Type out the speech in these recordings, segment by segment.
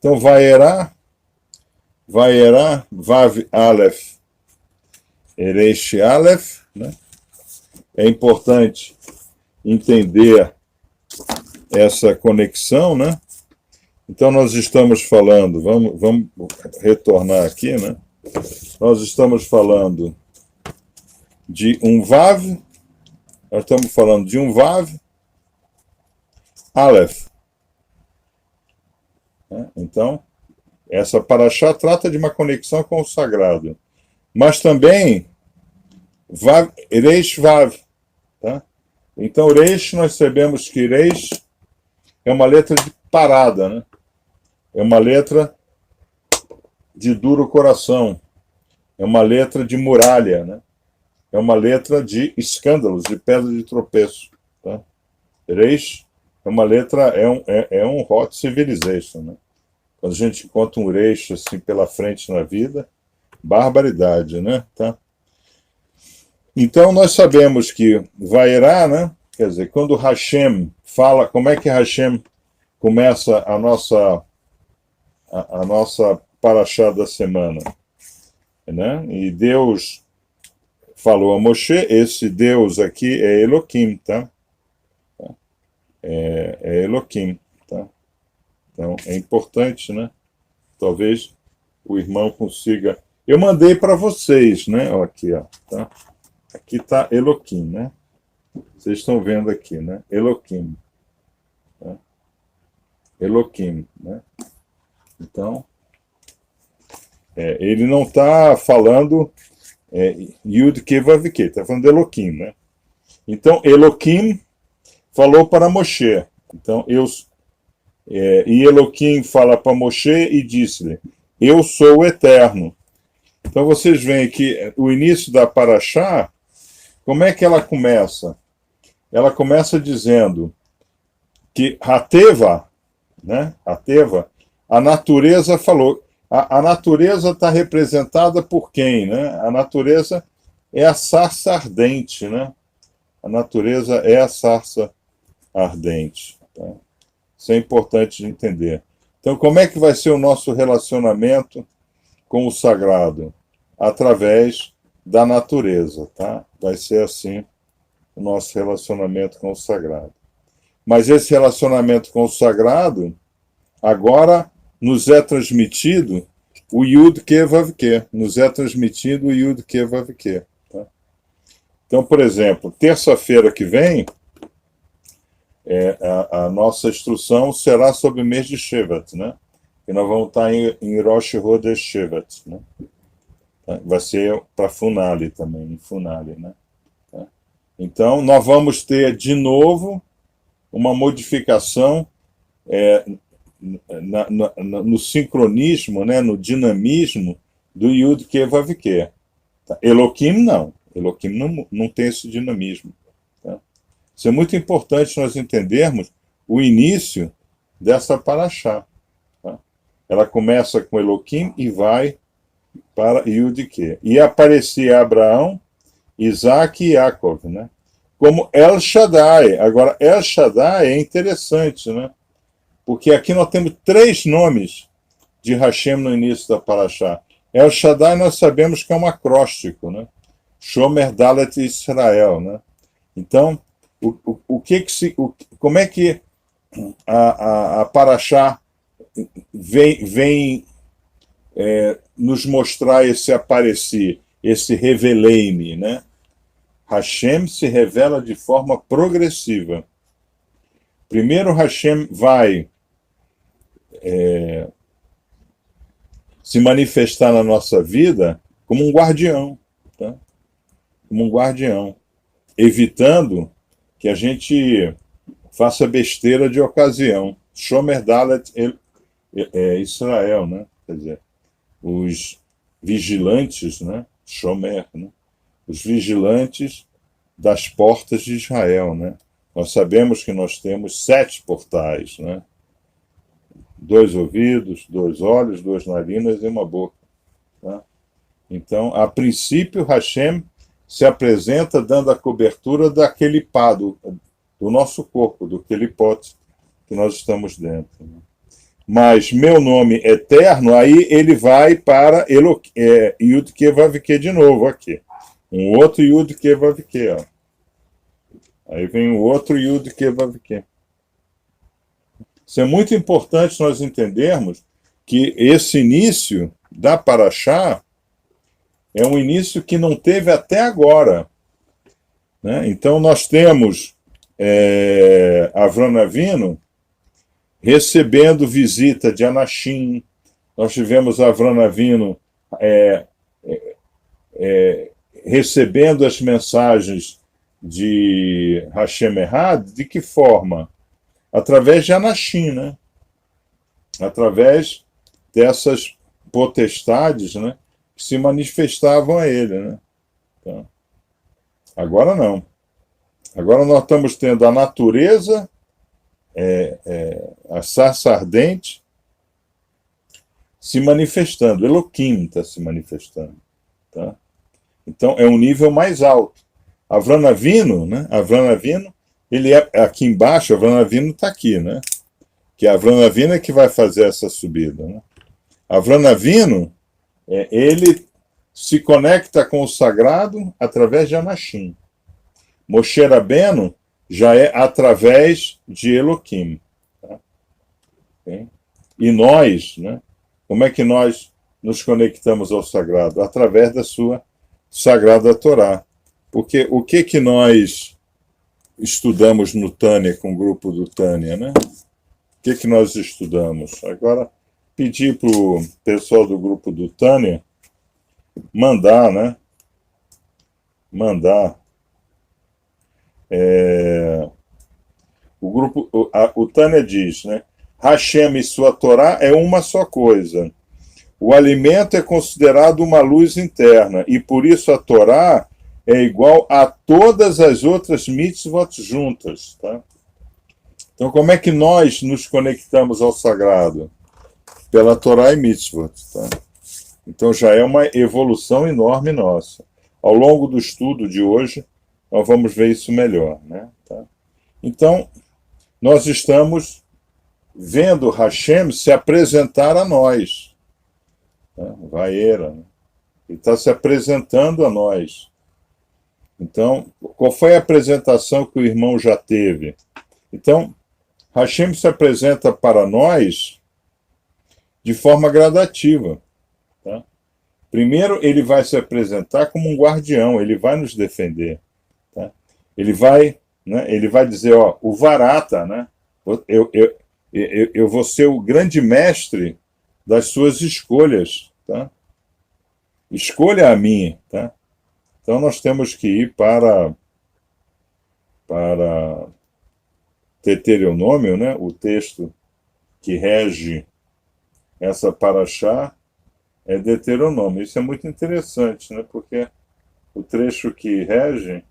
Então, Vaierá, Vav Aleph, Eresh Aleph, né? É importante entender essa conexão, né? Então, nós estamos falando, vamos retornar aqui, né? Nós estamos falando de um Vav, nós estamos falando de um Vav, Aleph. Né? Então, essa paraxá trata de uma conexão com o sagrado. Mas também, Vav, Reish Vav. Tá? Então, Reish, nós sabemos que Reish é uma letra de parada, né? É uma letra de duro coração. É uma letra de muralha, né? É uma letra de escândalos, de pedra de tropeço. Tá? Reish é uma letra, é um hot civilization, né? Quando a gente encontra um Reish assim pela frente na vida, barbaridade, né? Tá? Então nós sabemos que Vairá, né? Quer dizer, quando Hashem fala, como é que Hashem começa a nossa paraxá da semana, né? E Deus falou a Moshe, esse Deus aqui é Elohim, tá? É Elohim, tá? Então é importante, né? Talvez o irmão consiga. Eu mandei para vocês, né? Ó, aqui, ó, tá? Aqui está Elohim, né? Vocês estão vendo aqui, né? Elohim, tá? Elohim, né? Então, ele não está falando Yud Ke Vav Ke, está falando de Elohim, né? Então, Elohim falou para Moshe. Então, e Elohim fala para Moshe e disse-lhe: eu sou o Eterno. Então, vocês veem que o início da paraxá, como é que ela começa? Ela começa dizendo que Hateva, né? Hateva, a natureza falou. A natureza está representada por quem, né? A natureza é a sarça ardente, né? A natureza é a sarça ardente. Tá? Isso é importante de entender. Então, como é que vai ser o nosso relacionamento com o sagrado? Através da natureza, tá? Vai ser assim o nosso relacionamento com o sagrado. Mas esse relacionamento com o sagrado, agora nos é transmitido o Yud Ke Vav Ke. Nos é transmitido o Yud Ke Vav Ke. Tá? Então, por exemplo, terça-feira que vem, a nossa instrução será sobre o mês de Shevat, né? E nós vamos estar em Rosh Chodesh Shevat, né? Vai ser para Funali também, em Funali, né? Tá? Então, nós vamos ter de novo uma modificação no sincronismo, né? No dinamismo do Yud Ke Vav Ke. Tá? Elohim não. Elohim não tem esse dinamismo. Tá? Isso é muito importante nós entendermos o início dessa paraxá. Tá? Ela começa com Elohim e vai para Yud Ke. E aparecia Abraão, Isaac e Yaakov, né? Como El Shaddai. Agora, El Shaddai é interessante, né? Porque aqui nós temos 3 nomes de Hashem no início da paraxá. El Shaddai nós sabemos que é um acróstico, né? Shomer Dalet Israel, né? Então, como é que a paraxá vem nos mostrar esse aparecer, esse revelei-me, né? Hashem se revela de forma progressiva. Primeiro Hashem vai se manifestar na nossa vida como um guardião, tá? Como um guardião, evitando que a gente faça besteira de ocasião. Shomer Dalet Israel, né? Quer dizer, os vigilantes, né? Shomer, né? Os vigilantes das portas de Israel, né? Nós sabemos que nós temos 7 portais, né? 2 ouvidos, 2 olhos, 2 narinas e uma boca. Tá? Então, a princípio, Hashem se apresenta dando a cobertura daquele pá, do nosso corpo, do aquele pote que nós estamos dentro. Né? mas meu nome eterno, aí ele vai para Yud-Ke Vav-Ke de novo aqui. Um outro Yud-Ke Vav-Ke, ó. Aí vem o outro Yud-Ke Vav-Ke. Isso é muito importante nós entendermos que esse início da Paraxá é um início que não teve até agora, né? Então nós temos Avram Avinu recebendo visita de Anashim, nós tivemos Avram Avinu recebendo as mensagens de Hashem Errad, de que forma? Através de Anashim, né? Através dessas potestades, né, que se manifestavam a ele, né? Então, agora não. Agora nós estamos tendo a natureza, a sarça ardente, se manifestando. Elohim está se manifestando. Tá? Então é um nível mais alto. Avram Avinu, né? Avram Avinu, ele é aqui embaixo. Avram Avinu está aqui, né? Que Avram Avinu é que vai fazer essa subida, né? Avram Avinu, ele se conecta com o sagrado através de Anashim. Moshe Rabbeinu já é através de Elohim. Tá? Okay? E nós, né? Como é que nós nos conectamos ao sagrado? Através da sua sagrada Torá. Porque o que nós estudamos no Tânia, com o grupo do Tânia, né? O que nós estudamos? Agora, pedir para o pessoal do grupo do Tânia mandar, né? Mandar. O Tânia diz, né? Hashem e sua Torá é uma só coisa. O alimento é considerado uma luz interna, e por isso a Torá é igual a todas as outras mitzvot juntas. Tá? Então, como é que nós nos conectamos ao sagrado? Pela Torá e mitzvot. Tá? Então, já é uma evolução enorme nossa. Ao longo do estudo de hoje, nós vamos ver isso melhor. Né? Tá? Então, nós estamos vendo Hashem se apresentar a nós. Né? Vaera. Né? Ele está se apresentando a nós. Então, qual foi a apresentação que o irmão já teve? Então, Hashem se apresenta para nós de forma gradativa. Tá? Primeiro, ele vai se apresentar como um guardião, ele vai nos defender. Tá? Ele vai dizer, ó, o Varata, né? Eu vou ser o grande mestre das suas escolhas. Tá? Escolha a mim. Tá? Então, nós temos que ir para Deuteronômio, né? O texto que rege essa paraxá é Deuteronômio. Isso é muito interessante, né? Porque o trecho que rege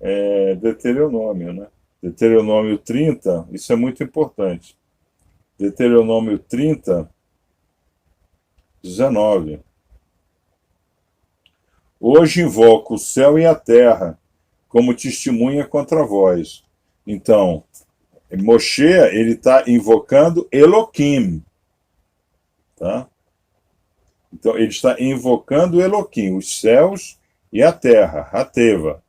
é Deuteronômio, né? Deuteronômio 30, isso é muito importante. Deuteronômio 30, 19. Hoje invoco o céu e a terra como testemunha contra vós. Então, Moshe, ele está invocando Elohim. Tá? Então, ele está invocando Elohim, os céus e a terra, a Teva.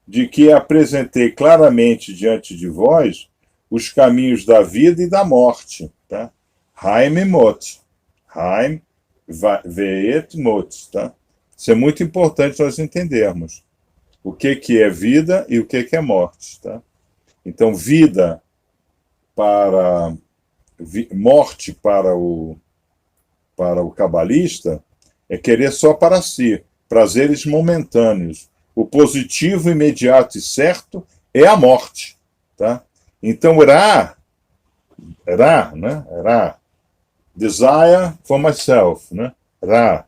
De que apresentei claramente diante de vós os caminhos da vida e da morte. Tá? Haim e Mot. Haim, Ve'et Mot. Tá? Isso é muito importante nós entendermos. O que é vida e o que é morte. Tá? Então, vida para... morte para o cabalista é querer só para si, prazeres momentâneos. O positivo, imediato e certo é a morte. Tá? Então, Ra, né? Ra, desire for myself, né? Ra.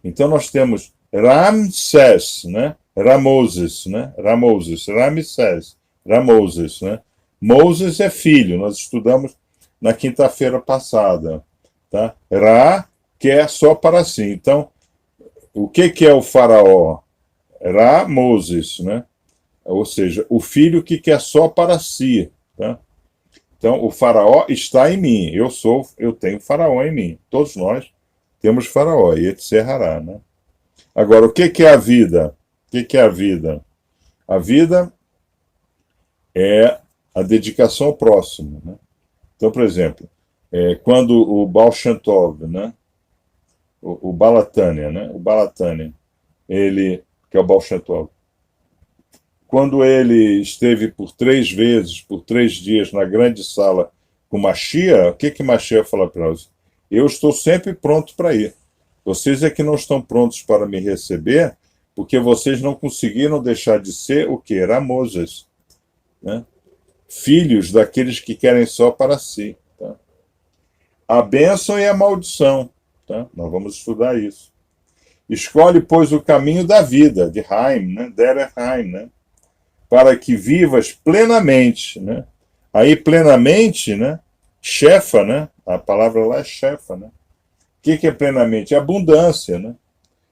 Então, nós temos Ramsés, né? Ramoses, né? Ramsés, Ramoses, né? Moses é filho, nós estudamos na quinta-feira passada. Tá? Ra quer só para si. Então, o que é o faraó? Ra, Moses, né? Ou seja, o filho que quer só para si. Tá? Então, o faraó está em mim. Eu tenho faraó em mim. Todos nós temos faraó, e etc. Né? Agora, o que é a vida? O que é a vida? A vida é a dedicação ao próximo. Né? Então, por exemplo, quando o Baal Shem Tov, né? o Balatânia, né? O Balatânia, ele, que é o Baal Shem Tov, quando ele esteve por 3 vezes, por 3 dias, na grande sala com Mashiach, o que Mashiach fala para nós? Eu estou sempre pronto para ir. Vocês é que não estão prontos para me receber, porque vocês não conseguiram deixar de ser o que? Ramoses, né? Filhos daqueles que querem só para si. Tá? A bênção e a maldição. Tá? Nós vamos estudar isso. Escolhe, pois, o caminho da vida, de Haim, né? Der Haim, né? Para que vivas plenamente, né? Aí, plenamente, né? Shefa, né? A palavra lá é Shefa, né? O que é plenamente? É abundância, né?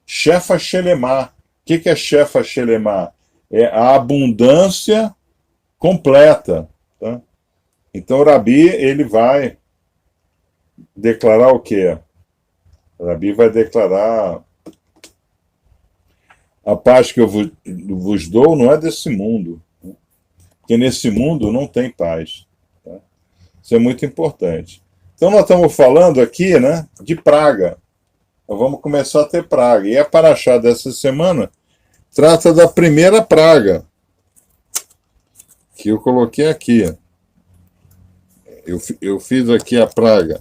Shefa Shelemah. O que é Shefa Shelemah? É a abundância completa. Tá? Então, o Rabi, ele vai declarar o quê? O Rabi vai declarar: a paz que eu vos dou não é desse mundo, né? Porque nesse mundo não tem paz. Tá? Isso é muito importante. Então, nós estamos falando aqui, né, de praga. Nós vamos começar a ter praga. E a paraxá dessa semana trata da primeira praga, que eu coloquei aqui. Eu fiz aqui a praga.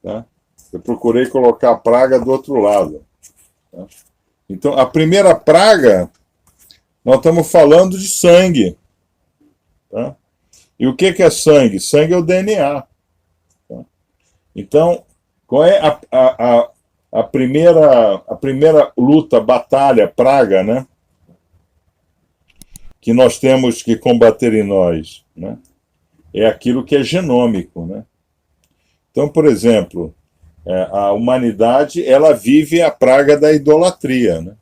Tá? Eu procurei colocar a praga do outro lado. Tá? Então, a primeira praga, nós estamos falando de sangue. Tá? E o que é sangue? Sangue é o DNA. Tá? Então, qual é a primeira luta, batalha, praga, né? Que nós temos que combater em nós? Né? É aquilo que é genômico. Né? Então, por exemplo, a humanidade, ela vive a praga da idolatria. Né?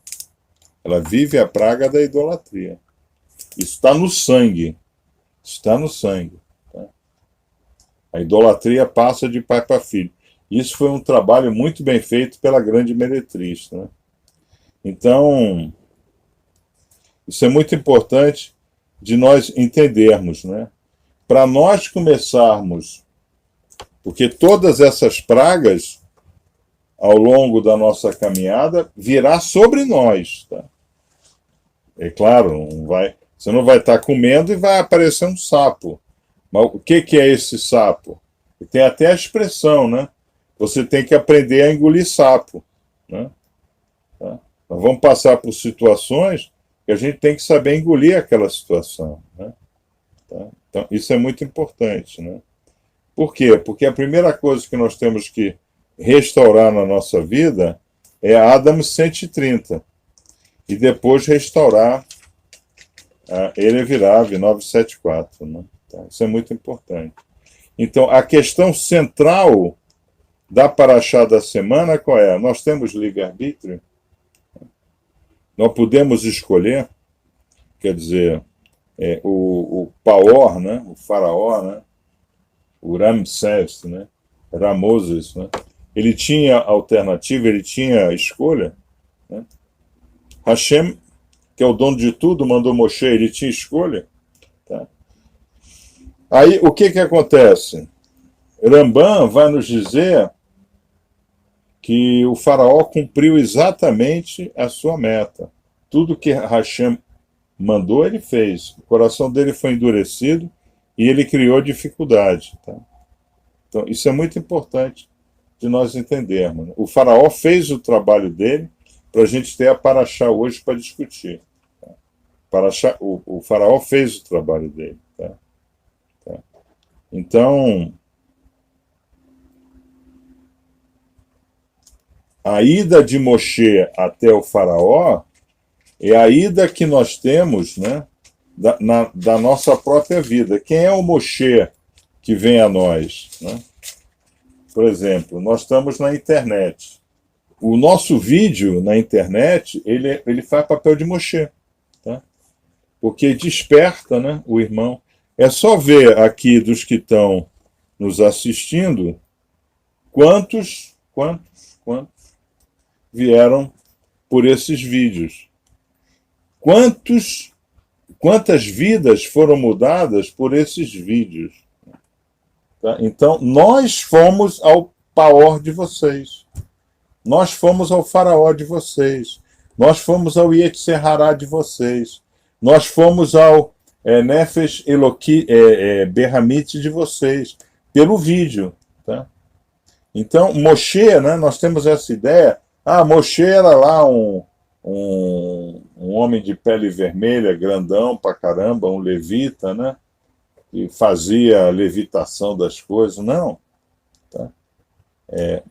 Ela vive a praga da idolatria. Isso está no sangue. Está no sangue. Tá? A idolatria passa de pai para filho. Isso foi um trabalho muito bem feito pela grande meretriz. Né? Então, isso é muito importante de nós entendermos. Né? Para nós começarmos, porque todas essas pragas, ao longo da nossa caminhada, virá sobre nós. Tá? É claro, você não vai estar comendo e vai aparecer um sapo. Mas o que é esse sapo? Tem até a expressão, né? Você tem que aprender a engolir sapo. Né? Tá? Nós vamos passar por situações que a gente tem que saber engolir aquela situação. Né? Tá? Então, isso é muito importante. Né? Por quê? Porque a primeira coisa que nós temos que restaurar na nossa vida é a Adam 130. E depois restaurar a Elevirav 974. Né? Tá? Isso é muito importante. Então, a questão central da paraxá da semana qual é? Nós temos livre-arbítrio? Nós podemos escolher, quer dizer, o Paor, né? O faraó, né? O Ramsés, né? Ramoses, né? Ele tinha alternativa, ele tinha escolha. Né? Hashem, que é o dono de tudo, mandou Moshe, ele tinha escolha. Tá? Aí, o que acontece? Rambam vai nos dizer que o faraó cumpriu exatamente a sua meta. Tudo que Hashem mandou, ele fez. O coração dele foi endurecido e ele criou dificuldade. Tá? Então, isso é muito importante de nós entendermos. O faraó fez o trabalho dele para a gente ter a paraxá hoje para discutir. Tá? Paraxá, o faraó fez o trabalho dele. Tá? Tá? Então, a ida de Moshe até o faraó é a ida que nós temos, né, da nossa própria vida. Quem é o Moshe que vem a nós? Né? Por exemplo, nós estamos na internet. O nosso vídeo na internet, ele faz papel de Moshe. Tá? Porque desperta, né, o irmão. É só ver aqui dos que estão nos assistindo quantos vieram por esses vídeos. Quantas vidas foram mudadas por esses vídeos. Tá? Então, nós fomos ao Paor de vocês. Nós fomos ao Faraó de vocês. Nós fomos ao Yetserhará de vocês. Nós fomos ao Nefesh Eloki Berhamit de vocês, pelo vídeo. Tá? Então, Moshe, né, nós temos essa ideia. Moshe era lá um homem de pele vermelha, grandão pra caramba, um levita, né? Que fazia a levitação das coisas. Não. Tá?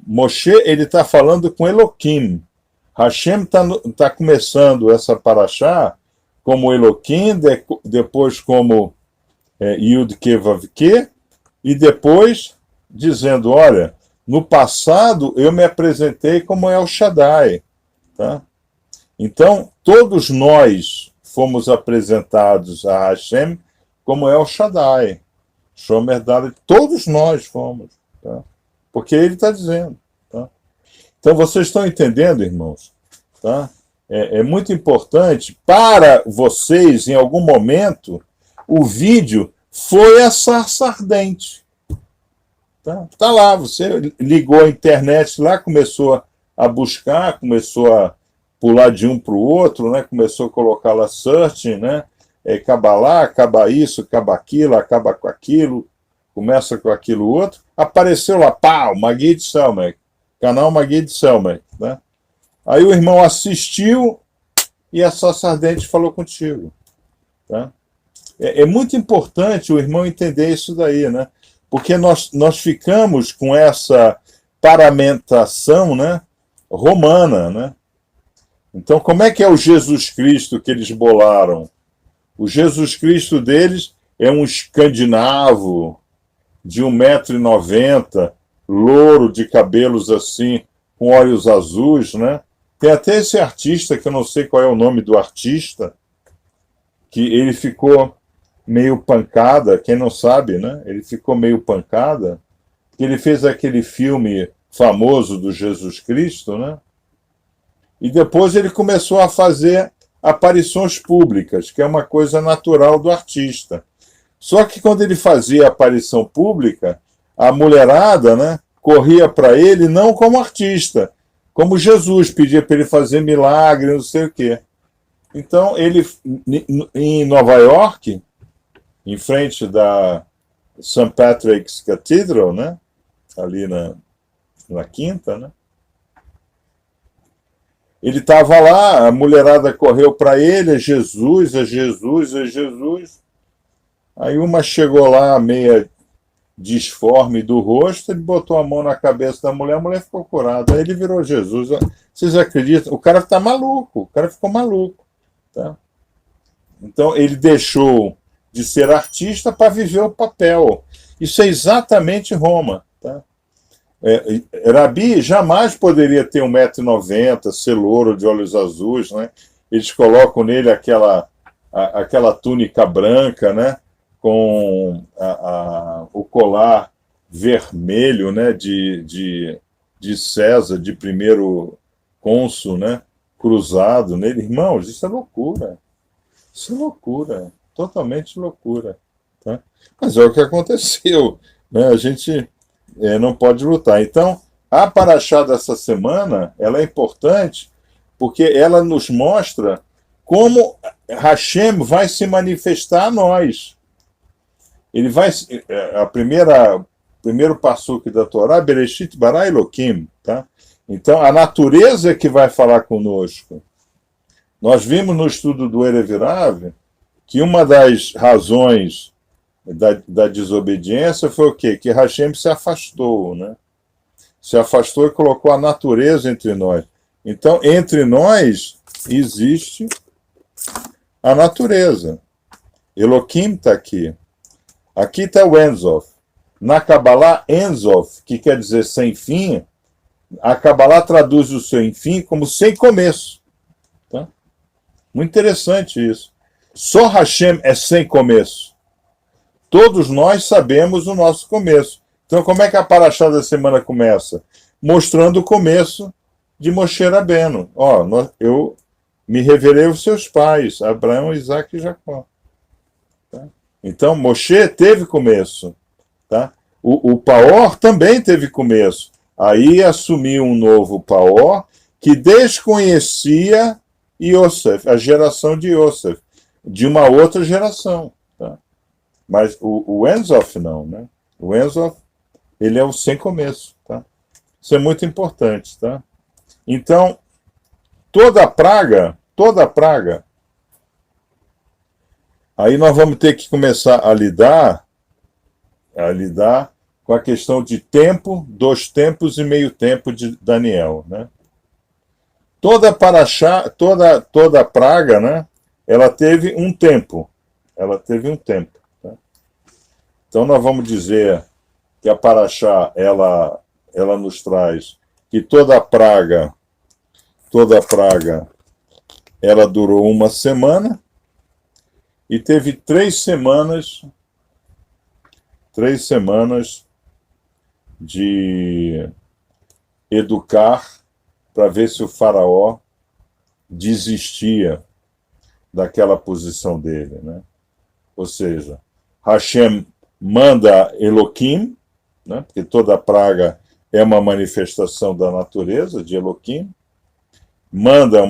Moshe, ele está falando com Eloquim. Hashem está começando essa paraxá como Eloquim, depois como Yud Ke Vav Ke, e depois dizendo, olha, no passado eu me apresentei como El Shaddai. Tá? Então, todos nós fomos apresentados a Hashem como El Shaddai. Shomer Dalet, todos nós fomos. Tá? Porque ele está dizendo. Tá? Então, vocês estão entendendo, irmãos? Tá? É muito importante para vocês, em algum momento, o vídeo foi a sarça ardente. Tá lá, você ligou a internet lá, começou a buscar, começou a pular de um para o outro, né? Começou a colocar lá searching, né? Acaba lá, acaba isso, acaba aquilo, acaba com aquilo, começa com aquilo outro. Apareceu lá, pau, Magid Selmek, canal Magid Selmek, né? Aí o irmão assistiu e a sarça ardente falou contigo. Tá? É muito importante o irmão entender isso daí, né? Porque nós ficamos com essa paramentação, né, romana, né? Então, como é que é o Jesus Cristo que eles bolaram? O Jesus Cristo deles é um escandinavo de 1,90 m, louro, de cabelos assim, com olhos azuis, né? Tem até esse artista, que eu não sei qual é o nome do artista, que ele ficou meio pancada, quem não sabe, né? Ele ficou meio pancada, que ele fez aquele filme famoso do Jesus Cristo, né? E depois ele começou a fazer aparições públicas, que é uma coisa natural do artista. Só que quando ele fazia aparição pública, a mulherada, né, corria para ele não como artista, como Jesus, pedia para ele fazer milagre, não sei o quê. Então, ele, em Nova York, em frente da St. Patrick's Cathedral, né, ali na Quinta, né, ele estava lá, a mulherada correu para ele, é Jesus, é Jesus, é Jesus. Aí uma chegou lá, meia disforme do rosto, ele botou a mão na cabeça da mulher, a mulher ficou curada. Aí ele virou Jesus. Vocês acreditam? O cara está maluco, o cara ficou maluco. Tá? Então ele deixou de ser artista para viver o papel. Isso é exatamente Roma. Tá? Rabi jamais poderia ter 1,90 m, ser louro, de olhos azuis. Né? Eles colocam nele aquela túnica branca, né? Com o colar vermelho, né, de César, de primeiro cônsul, né, cruzado nele. Irmãos, isso é loucura. Isso é loucura. Totalmente loucura. Tá? Mas é o que aconteceu. Né? A gente não pode lutar. Então, a paraxá dessa semana, ela é importante porque ela nos mostra como Hashem vai se manifestar a nós. Ele vai, primeiro passuque da Torá, Bereshit bara Elokim, tá? Então, a natureza é que vai falar conosco. Nós vimos no estudo do Erev Rav que uma das razões da desobediência foi o quê? Que Hashem se afastou, né? Se afastou e colocou a natureza entre nós. Então, entre nós existe a natureza. Eloquim está aqui. Aqui está o Enzof. Na Kabbalah, Enzof, que quer dizer sem fim, a Kabbalah traduz o sem fim como sem começo. Tá? Muito interessante isso. Só Hashem é sem começo. Todos nós sabemos o nosso começo. Então, como é que a paraxá da semana começa? Mostrando o começo de Moshe Rabbeinu. Eu me revelei aos seus pais, Abraão, Isaac e Jacó. Tá? Então, Moshe teve começo. Tá? O Paor também teve começo. Aí assumiu um novo Paor que desconhecia Yosef, a geração de Yosef, de uma outra geração. Tá? Mas o Enzof não, né? O Enzof, ele é o sem começo, tá? Isso é muito importante, tá? Então, toda praga, aí nós vamos ter que começar a lidar com a questão de tempo, 2 tempos e meio tempo de Daniel, né? Toda paraxá, toda praga, né? Ela teve um tempo. Tá? Então nós vamos dizer que a paraxá, ela nos traz que toda praga, ela durou 1 semana e teve 3 semanas de educar para ver se o faraó desistia daquela posição dele, né? Ou seja, Hashem manda Eloquim, né? Porque toda praga é uma manifestação da natureza de Eloquim, manda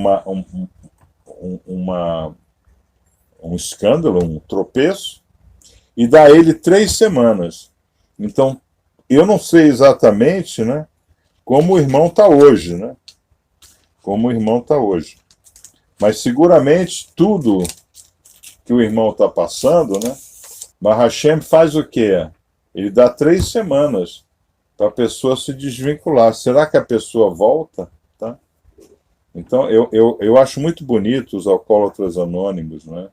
um escândalo, um tropeço, e dá a ele 3 semanas. Então, eu não sei exatamente, né, como o irmão está hoje, né? Mas seguramente tudo que o irmão está passando, né? Mas Hashem faz o quê? Ele dá 3 semanas para a pessoa se desvincular. Será que a pessoa volta? Tá? Então, eu acho muito bonito os alcoólatras anônimos, né?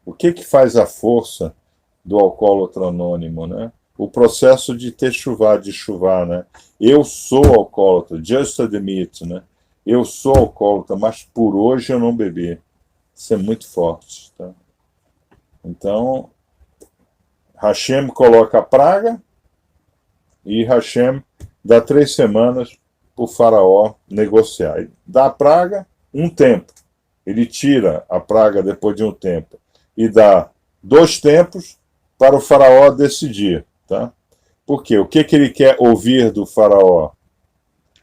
O que faz a força do alcoólatra anônimo, né? O processo de techuvá, de chuvá, né? Eu sou alcoólatra, just admit, né? Eu sou alcoólatra, mas por hoje eu não bebi. Isso é muito forte, tá? Então, Hashem coloca a praga e Hashem dá 3 semanas para o faraó negociar. Ele dá a praga 1 tempo. Ele tira a praga depois de 1 tempo. E dá 2 tempos para o faraó decidir. Tá? Por quê? O que ele quer ouvir do faraó?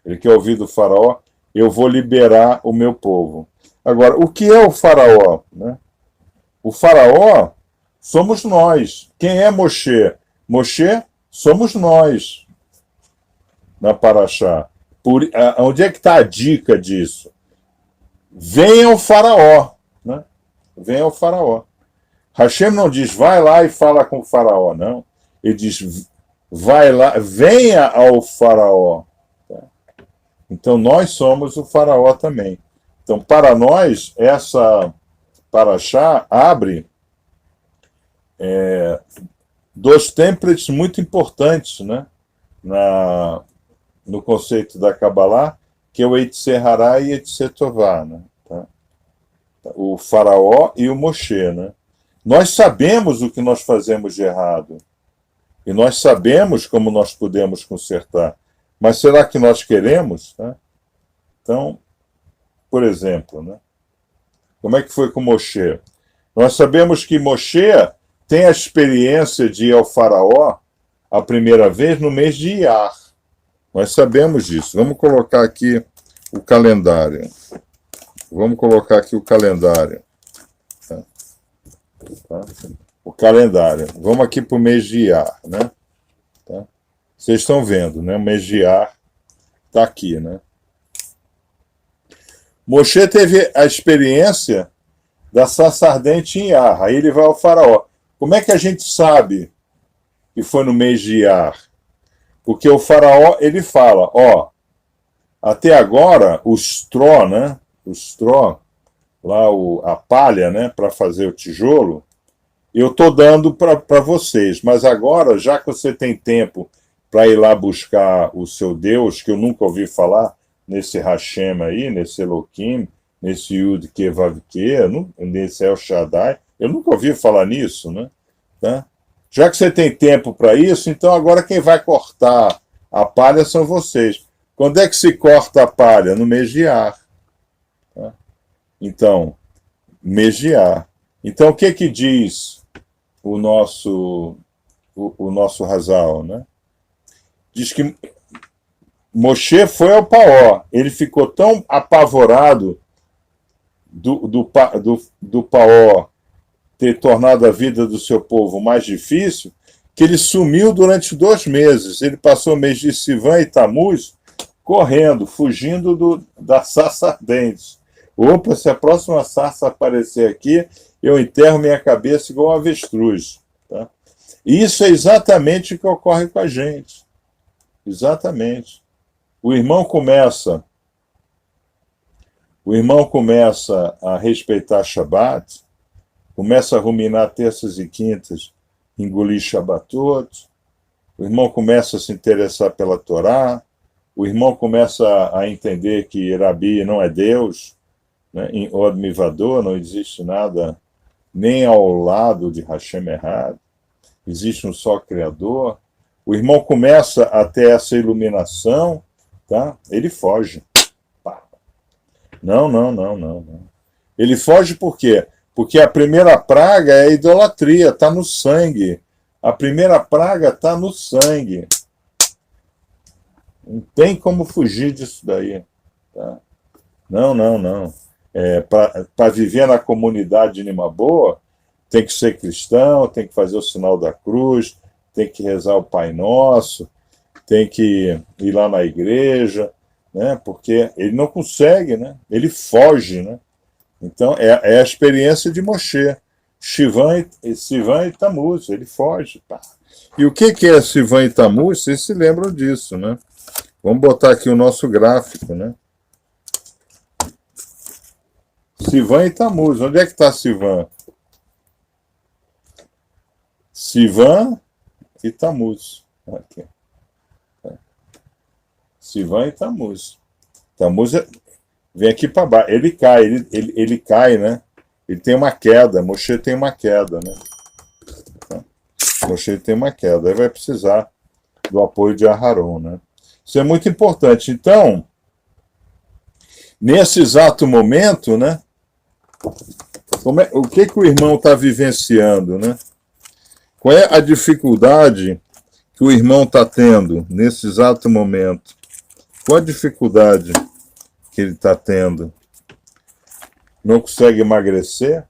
Ele quer ouvir do faraó: eu vou liberar o meu povo. Agora, o que é o faraó? Né? O faraó somos nós. Quem é Moshe? Moshe somos nós na Paraxá. Onde é que está a dica disso? Venha o faraó. Né? Venha o faraó. Hashem não diz, vai lá e fala com o faraó, não. Ele diz, vai lá, venha ao faraó. Tá? Então, nós somos o faraó também. Então, para nós, essa paraxá abre 2 templates muito importantes, né? No conceito da Kabbalah, que é o Eitserhará e Eitsetová, né? Tá? O faraó e o Moshe, né? Nós sabemos o que nós fazemos de errado. E nós sabemos como nós podemos consertar. Mas será que nós queremos? Tá? Então, por exemplo, né? Como é que foi com Moshe? Nós sabemos que Moshe tem a experiência de ir ao faraó a primeira vez no mês de Iyar. Nós sabemos disso. Vamos colocar aqui o calendário. Tá? O calendário. Vamos aqui para o mês de Iyar, né? Tá? Vocês estão vendo, né? O mês de Iyar está aqui, né? Moshe teve a experiência da sarça ardente em Iyar. Aí ele vai ao faraó. Como é que a gente sabe que foi no mês de Iyar? Porque o faraó, ele fala, até agora o straw, né? O straw, lá a palha, né? Para fazer o tijolo, eu estou dando para vocês, mas agora, já que você tem tempo para ir lá buscar o seu Deus, que eu nunca ouvi falar, nesse Hashem aí, nesse Eloquim, nesse Yud Ke Vav Ke, nesse El Shaddai, eu nunca ouvi falar nisso, né? Tá? Já que você tem tempo para isso, então agora quem vai cortar a palha são vocês. Quando é que se corta a palha? No mês de Ar. Tá? Então, mês de Ar. Então, o que diz o nosso Hazal, né? Diz que Moshe foi ao Paó. Ele ficou tão apavorado do Paó ter tornado a vida do seu povo mais difícil, que ele sumiu durante 2 meses. Ele passou o mês de Sivan e Tamuz correndo, fugindo da sarça ardente. Opa, se a próxima sarça aparecer aqui, eu enterro minha cabeça igual um avestruz. Tá? E isso é exatamente o que ocorre com a gente. Exatamente. O irmão começa a respeitar Shabat, começa a ruminar terças e quintas, engolir Shabatot, o irmão começa a se interessar pela Torá, o irmão começa a entender que Rabi não é Deus, né? Em Od Mivador não existe nada nem ao lado de Hashem errado, existe um só Criador. O irmão começa a ter essa iluminação, tá? Ele foge. Não. Ele foge por quê? Porque a primeira praga é a idolatria, está no sangue. A primeira praga está no sangue. Não tem como fugir disso daí. Tá? Não. Para viver na comunidade de Nima Boa, tem que ser cristão, tem que fazer o sinal da cruz, tem que rezar o Pai Nosso, tem que ir lá na igreja, né? Porque ele não consegue, né? Ele foge, né? Então, é a experiência de Moshe. Sivan e Tamuz, ele foge. Pá. E o que é Sivan e Tamuz? Vocês se lembram disso, né? Vamos botar aqui o nosso gráfico, né? Sivan e Tamuz. Onde é que está Sivan? Sivan e Tamuz. Aqui. Sivan e Tamuz. Tamuz vem aqui para baixo. Ele cai, né? Ele tem uma queda. Moshe tem uma queda, né? Moshe tem uma queda. Aí vai precisar do apoio de Aharon, né? Isso é muito importante. Então, nesse exato momento, né? O que o irmão está vivenciando, né? Qual é a dificuldade que o irmão está tendo nesse exato momento? Qual a dificuldade que ele está tendo? Não consegue emagrecer?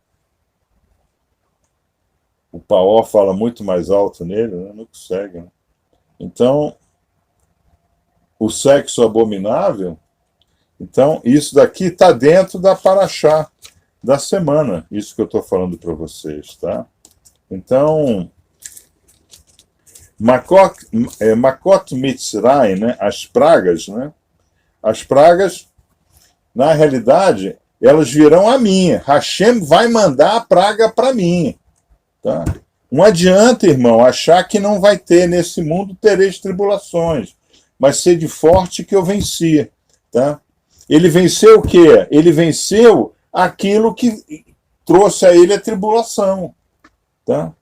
O Paó fala muito mais alto nele, né? Não consegue. Né? Então, o sexo abominável, então, isso daqui está dentro da paraxá da semana, isso que eu estou falando para vocês, tá? Então, Makot Mitzray, né? As pragas, né? As pragas, na realidade, elas virão a mim. Hashem vai mandar a praga para mim. Tá? Não adianta, irmão, achar que não vai ter nesse mundo, tereis tribulações. Mas sede forte que eu venci. Tá? Ele venceu o quê? Ele venceu aquilo que trouxe a ele a tribulação. Tá?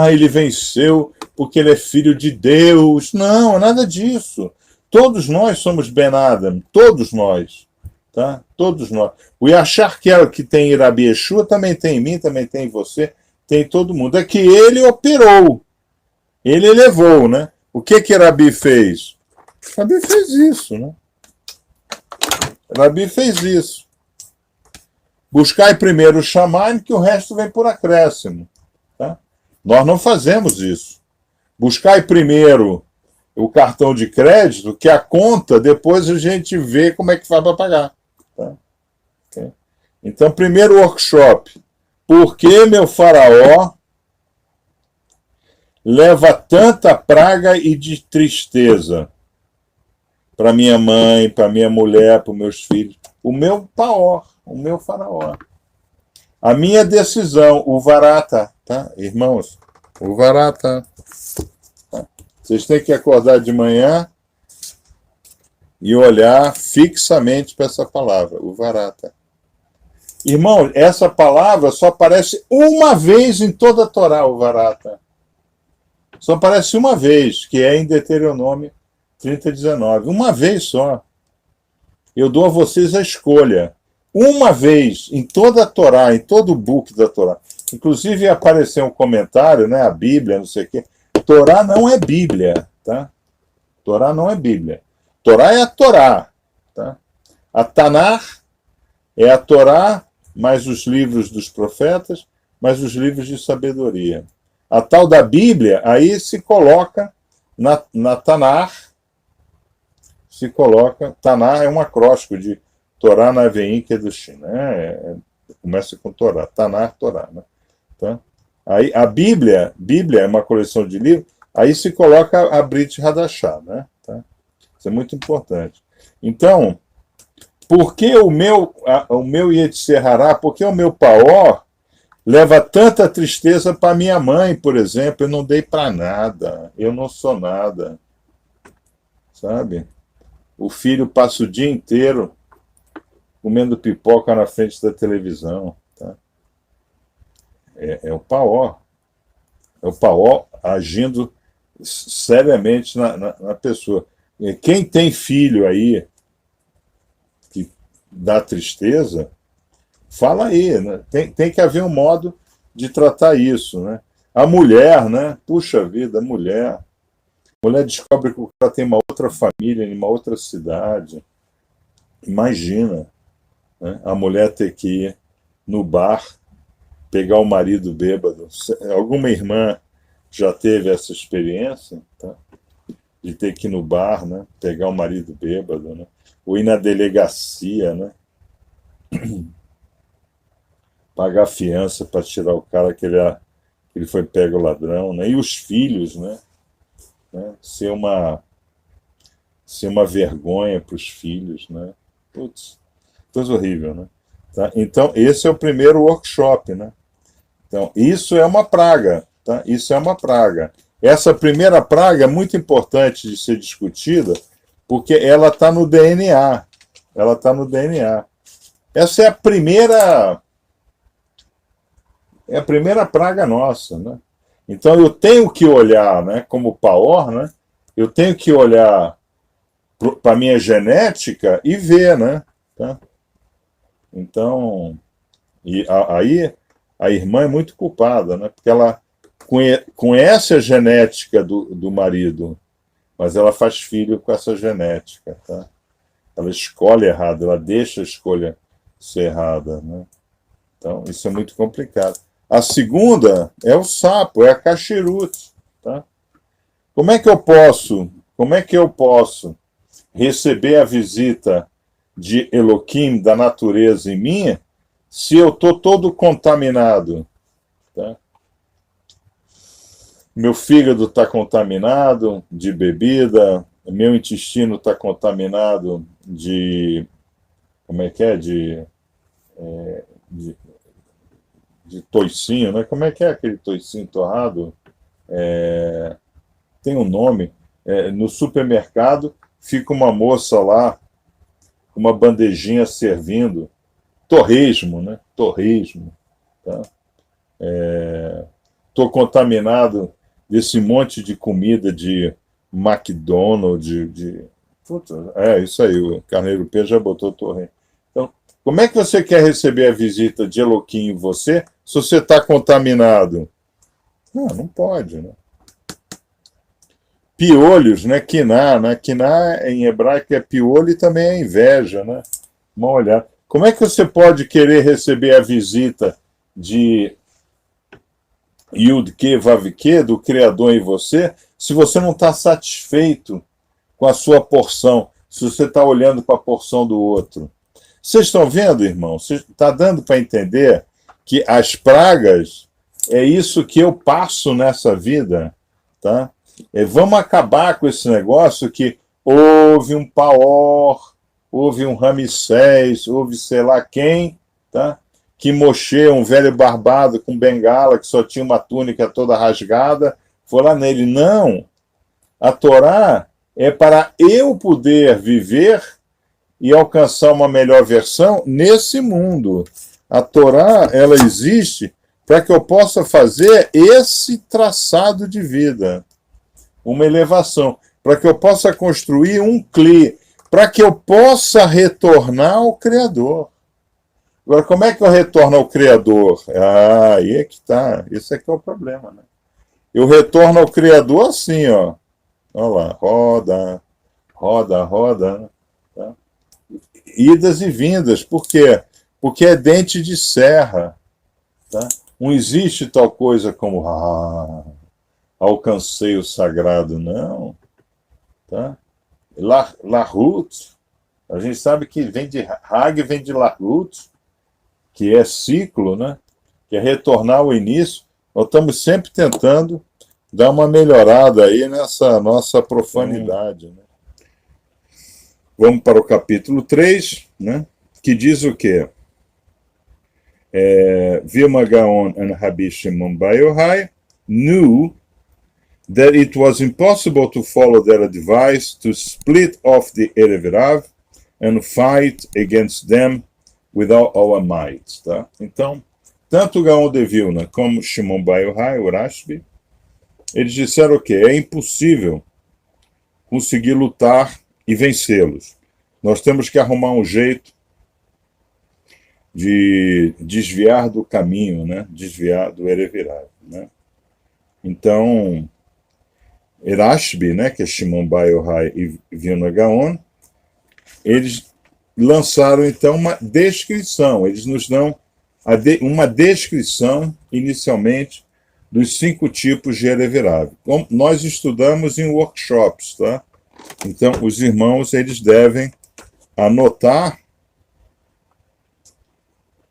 Ele venceu porque ele é filho de Deus. Não, nada disso. Todos nós somos Ben Adam. Todos nós. Tá? Todos nós. O Yashar que tem Irabi Yeshua também tem em mim, também tem em você, tem em todo mundo. É que ele operou. Ele elevou, né? O que Irabi fez? Irabi fez isso, né? Irabi fez isso. Buscai primeiro o Shamayim, que o resto vem por acréscimo. Tá? Nós não fazemos isso. Buscai primeiro o cartão de crédito, que a conta, depois a gente vê como é que faz para pagar. Tá? Okay. Então, primeiro workshop. Por que meu faraó leva tanta praga e de tristeza para minha mãe, para minha mulher, para os meus filhos? O meu paó, o meu faraó. A minha decisão, o varata, tá? Irmãos, o varata. Tá? Vocês têm que acordar de manhã e olhar fixamente para essa palavra, o varata. Irmão, essa palavra só aparece uma vez em toda a Torá, o varata. Só aparece uma vez, que é em Deuteronômio 30:19. Uma vez só. Eu dou a vocês a escolha. Uma vez, em toda a Torá, em todo o book da Torá. Inclusive apareceu um comentário, né? A Bíblia, não sei o quê. Torá não é Bíblia, tá? Torá não é Bíblia. Torá é a Torá, tá? A Tanar é a Torá, mais os livros dos profetas, mais os livros de sabedoria. A tal da Bíblia, aí se coloca na Tanar, se coloca, Tanar é um acróstico de Torá, Neviim, Kedushim, né? Começa com Torá, Tanar, Torá, né? Tá? Aí a Bíblia é uma coleção de livros, aí se coloca a Brit Hadashah, né? Tá? Isso é muito importante. Então, por que o meu Yetzer Hará, por que o meu Paor leva tanta tristeza para minha mãe, por exemplo? Eu não dei para nada, eu não sou nada, sabe? O filho passa o dia inteiro comendo pipoca na frente da televisão, tá? É o Paor. É o Paor agindo seriamente na pessoa. E quem tem filho aí que dá tristeza, fala aí, né? Tem que haver um modo de tratar isso, né? A mulher, né? Puxa vida, a mulher descobre que o cara tem uma outra família, em uma outra cidade. Imagina, né? A mulher ter que ir no bar, pegar o marido bêbado. Alguma irmã já teve essa experiência, tá? De ter que ir no bar, né? Pegar o marido bêbado, né? Ou ir na delegacia, né? Pagar fiança para tirar o cara que ele foi pego ladrão, né? E os filhos, né? Ser uma vergonha para os filhos, né? Putz, coisa horrível, né? Tá? Então, esse é o primeiro workshop, né? Então, isso é uma praga, tá? Isso é uma praga. Essa primeira praga é muito importante de ser discutida, porque ela está no DNA. Ela está no DNA. Essa é a primeira praga nossa, né? Então eu tenho que olhar, né, como Paor, né? Eu tenho que olhar para a minha genética e ver, né? Tá? Então, aí a irmã é muito culpada, né? Porque ela conhece a genética do marido, mas ela faz filho com essa genética, tá? Ela escolhe errado, ela deixa a escolha ser errada, né? Então, isso é muito complicado. A segunda é o sapo, é a cachirute, tá? Como é que eu posso receber a visita de Elohim, da natureza em mim, se eu estou todo contaminado, tá? Meu fígado está contaminado de bebida, meu intestino está contaminado de... Como é que é? De toicinho, né? Como é que é aquele toicinho torrado? Tem um nome. No supermercado fica uma moça lá, com uma bandejinha servindo. Torresmo, né? Torresmo. Tá? Tô contaminado desse monte de comida de McDonald's, Puta, isso aí, o Carneiro P já botou torresmo. Então, como é que você quer receber a visita de Elohim em você se você está contaminado? Não pode, né? Piolhos, né? Quiná, né? Quiná em hebraico é piolho e também é inveja, né? Uma olhada. Como é que você pode querer receber a visita de Yud-Ke, Vav-Ke, do Criador em você, se você não está satisfeito com a sua porção, se você está olhando para a porção do outro? Vocês estão vendo, irmão? Está dando para entender que as pragas é isso que eu passo nessa vida, tá? Vamos acabar com esse negócio que houve um Paor, houve um Ramsés, houve sei lá quem, tá? Que Moshe, um velho barbado com bengala, que só tinha uma túnica toda rasgada, foi lá nele. Não! A Torá é para eu poder viver e alcançar uma melhor versão nesse mundo. A Torá, ela existe para que eu possa fazer esse traçado de vida. uma elevação, para que eu possa construir um cli, para que eu possa retornar ao Criador. Agora, como é que eu retorno ao Criador? Ah, aí é que está. Esse é que é o problema, né? Eu retorno ao Criador assim, ó. Olha lá, roda, roda, roda. Tá? Idas e vindas. Por quê? Porque é dente de serra. Tá? Não existe tal coisa como alcancei o sagrado, não. Tá? Lahut, a gente sabe que vem de Hag, vem de Lahut, que é ciclo, né? Que é retornar ao início. Nós estamos sempre tentando dar uma melhorada aí nessa nossa profanidade. Né? Vamos para o capítulo 3, né? Que diz o quê? Vilma Gaon and Rabbi Shimon Bar Yochai knew that it was impossible to follow their advice to split off the Erev Rav and fight against them with all our might. Tá? Então, tanto Gaon de Vilna como Shimon Bar Yochai, o Rashbi, eles disseram que é impossível conseguir lutar e vencê-los. Nós temos que arrumar um jeito de desviar do caminho, né? Desviar do Erev Rav. Né? Então, Rashbi, né, que é Shimon Bar Yochai e Vilna Gaon, eles lançaram então uma descrição, eles nos dão uma descrição inicialmente dos 5 tipos de Erev Rav. Nós estudamos em workshops, tá? Então os irmãos eles devem anotar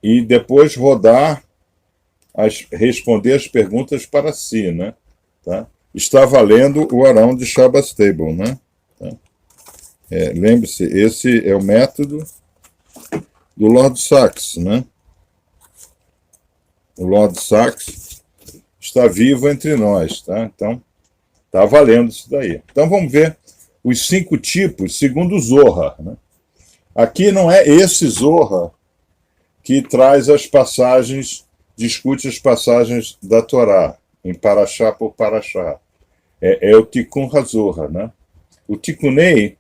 e depois rodar, responder as perguntas para si, né? Tá? Está valendo o Around Shabbos Table, né? Tá? Lembre-se, esse é o método do Lord Sachs, né? O Lord Sachs está vivo entre nós, tá? Então, está valendo isso daí. Então, vamos ver os 5 tipos segundo o Zohar, né? Aqui não é esse Zohar que traz as passagens, discute as passagens da Torá, em Parashá por Parashá. É o Tikkun HaZohar, né? O Tikkunei,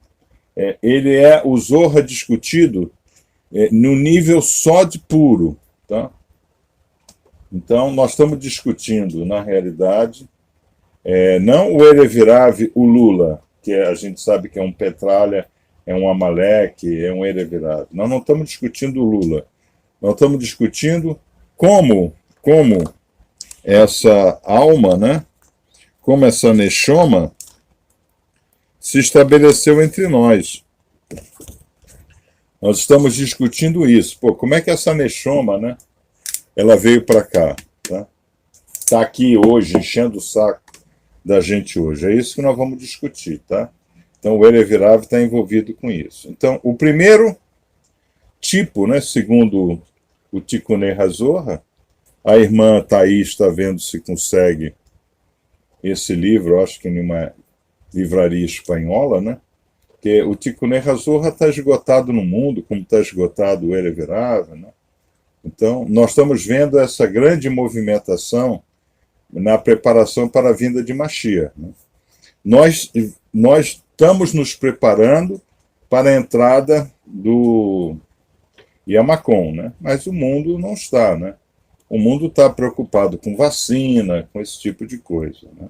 ele é o Zohar discutido no nível só de puro, tá? Então, nós estamos discutindo, na realidade, não o Erev Rav, o Lula, que a gente sabe que é um Petralha, é um Amaleque, é um Erev Rav. Nós não estamos discutindo o Lula. Nós estamos discutindo como essa alma, né? Como essa Neshoma se estabeleceu entre nós. Nós estamos discutindo isso. Pô, como é que essa Neshoma, né? Ela veio para cá, tá? Está aqui hoje, enchendo o saco da gente hoje. É isso que nós vamos discutir, tá? Então, o Erev Rav está envolvido com isso. Então, o primeiro tipo, né, segundo o Tikkunei HaZohar, a irmã Thaís está vendo se consegue esse livro, acho que em uma livraria espanhola, né? Que o Tikkunei HaZohar está esgotado no mundo, como está esgotado o Erev Rav, né? Então, nós estamos vendo essa grande movimentação na preparação para a vinda de Mashiach, né? Nós estamos nos preparando para a entrada do Yamacon, né? Mas o mundo não está, né? O mundo está preocupado com vacina, com esse tipo de coisa, né?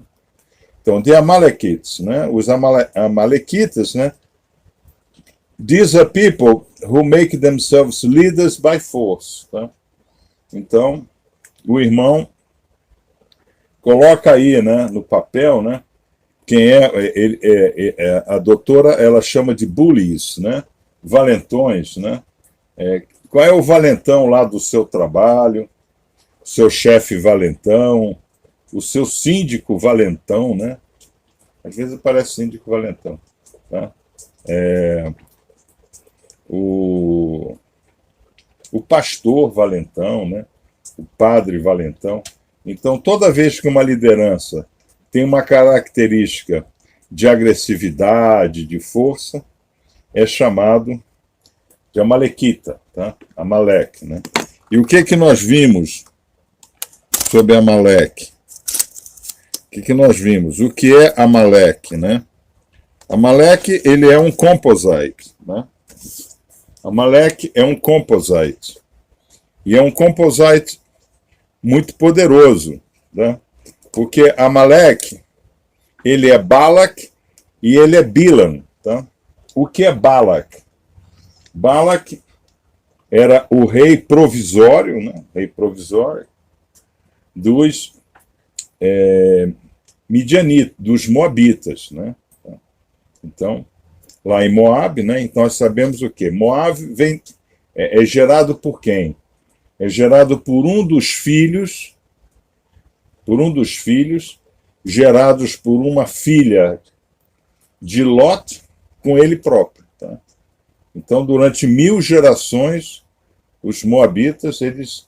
Então, de Amalequites, né? Os Amalequites, né? These are people who make themselves leaders by force, tá? Então, o irmão coloca aí, né, no papel, né? Quem a doutora, ela chama de bullies, né? Valentões, né? Qual é o valentão lá do seu trabalho? Seu chefe valentão, o seu síndico valentão, né? Às vezes parece síndico valentão, tá? O pastor valentão, né? O padre valentão. Então, toda vez que uma liderança tem uma característica de agressividade, de força, é chamado de Amalequita, tá? Amaleque, né? E o que nós vimos sobre Amaleque? que nós vimos? O que é Amaleque, né? Amaleque, ele é um composite, né? Amaleque é um composite. E é um composite muito poderoso, né? Porque Amaleque, ele é Balak e ele é Bilam, tá? O que é Balak? Balak era o rei provisório, né? Rei provisório dos Midianitas, dos Moabitas, né? Então, lá em Moab, né? Então nós sabemos o quê? Moab é gerado por quem? É gerado por um dos filhos gerados por uma filha de Lot com ele próprio. Tá? Então, durante 1000 gerações, os moabitas eles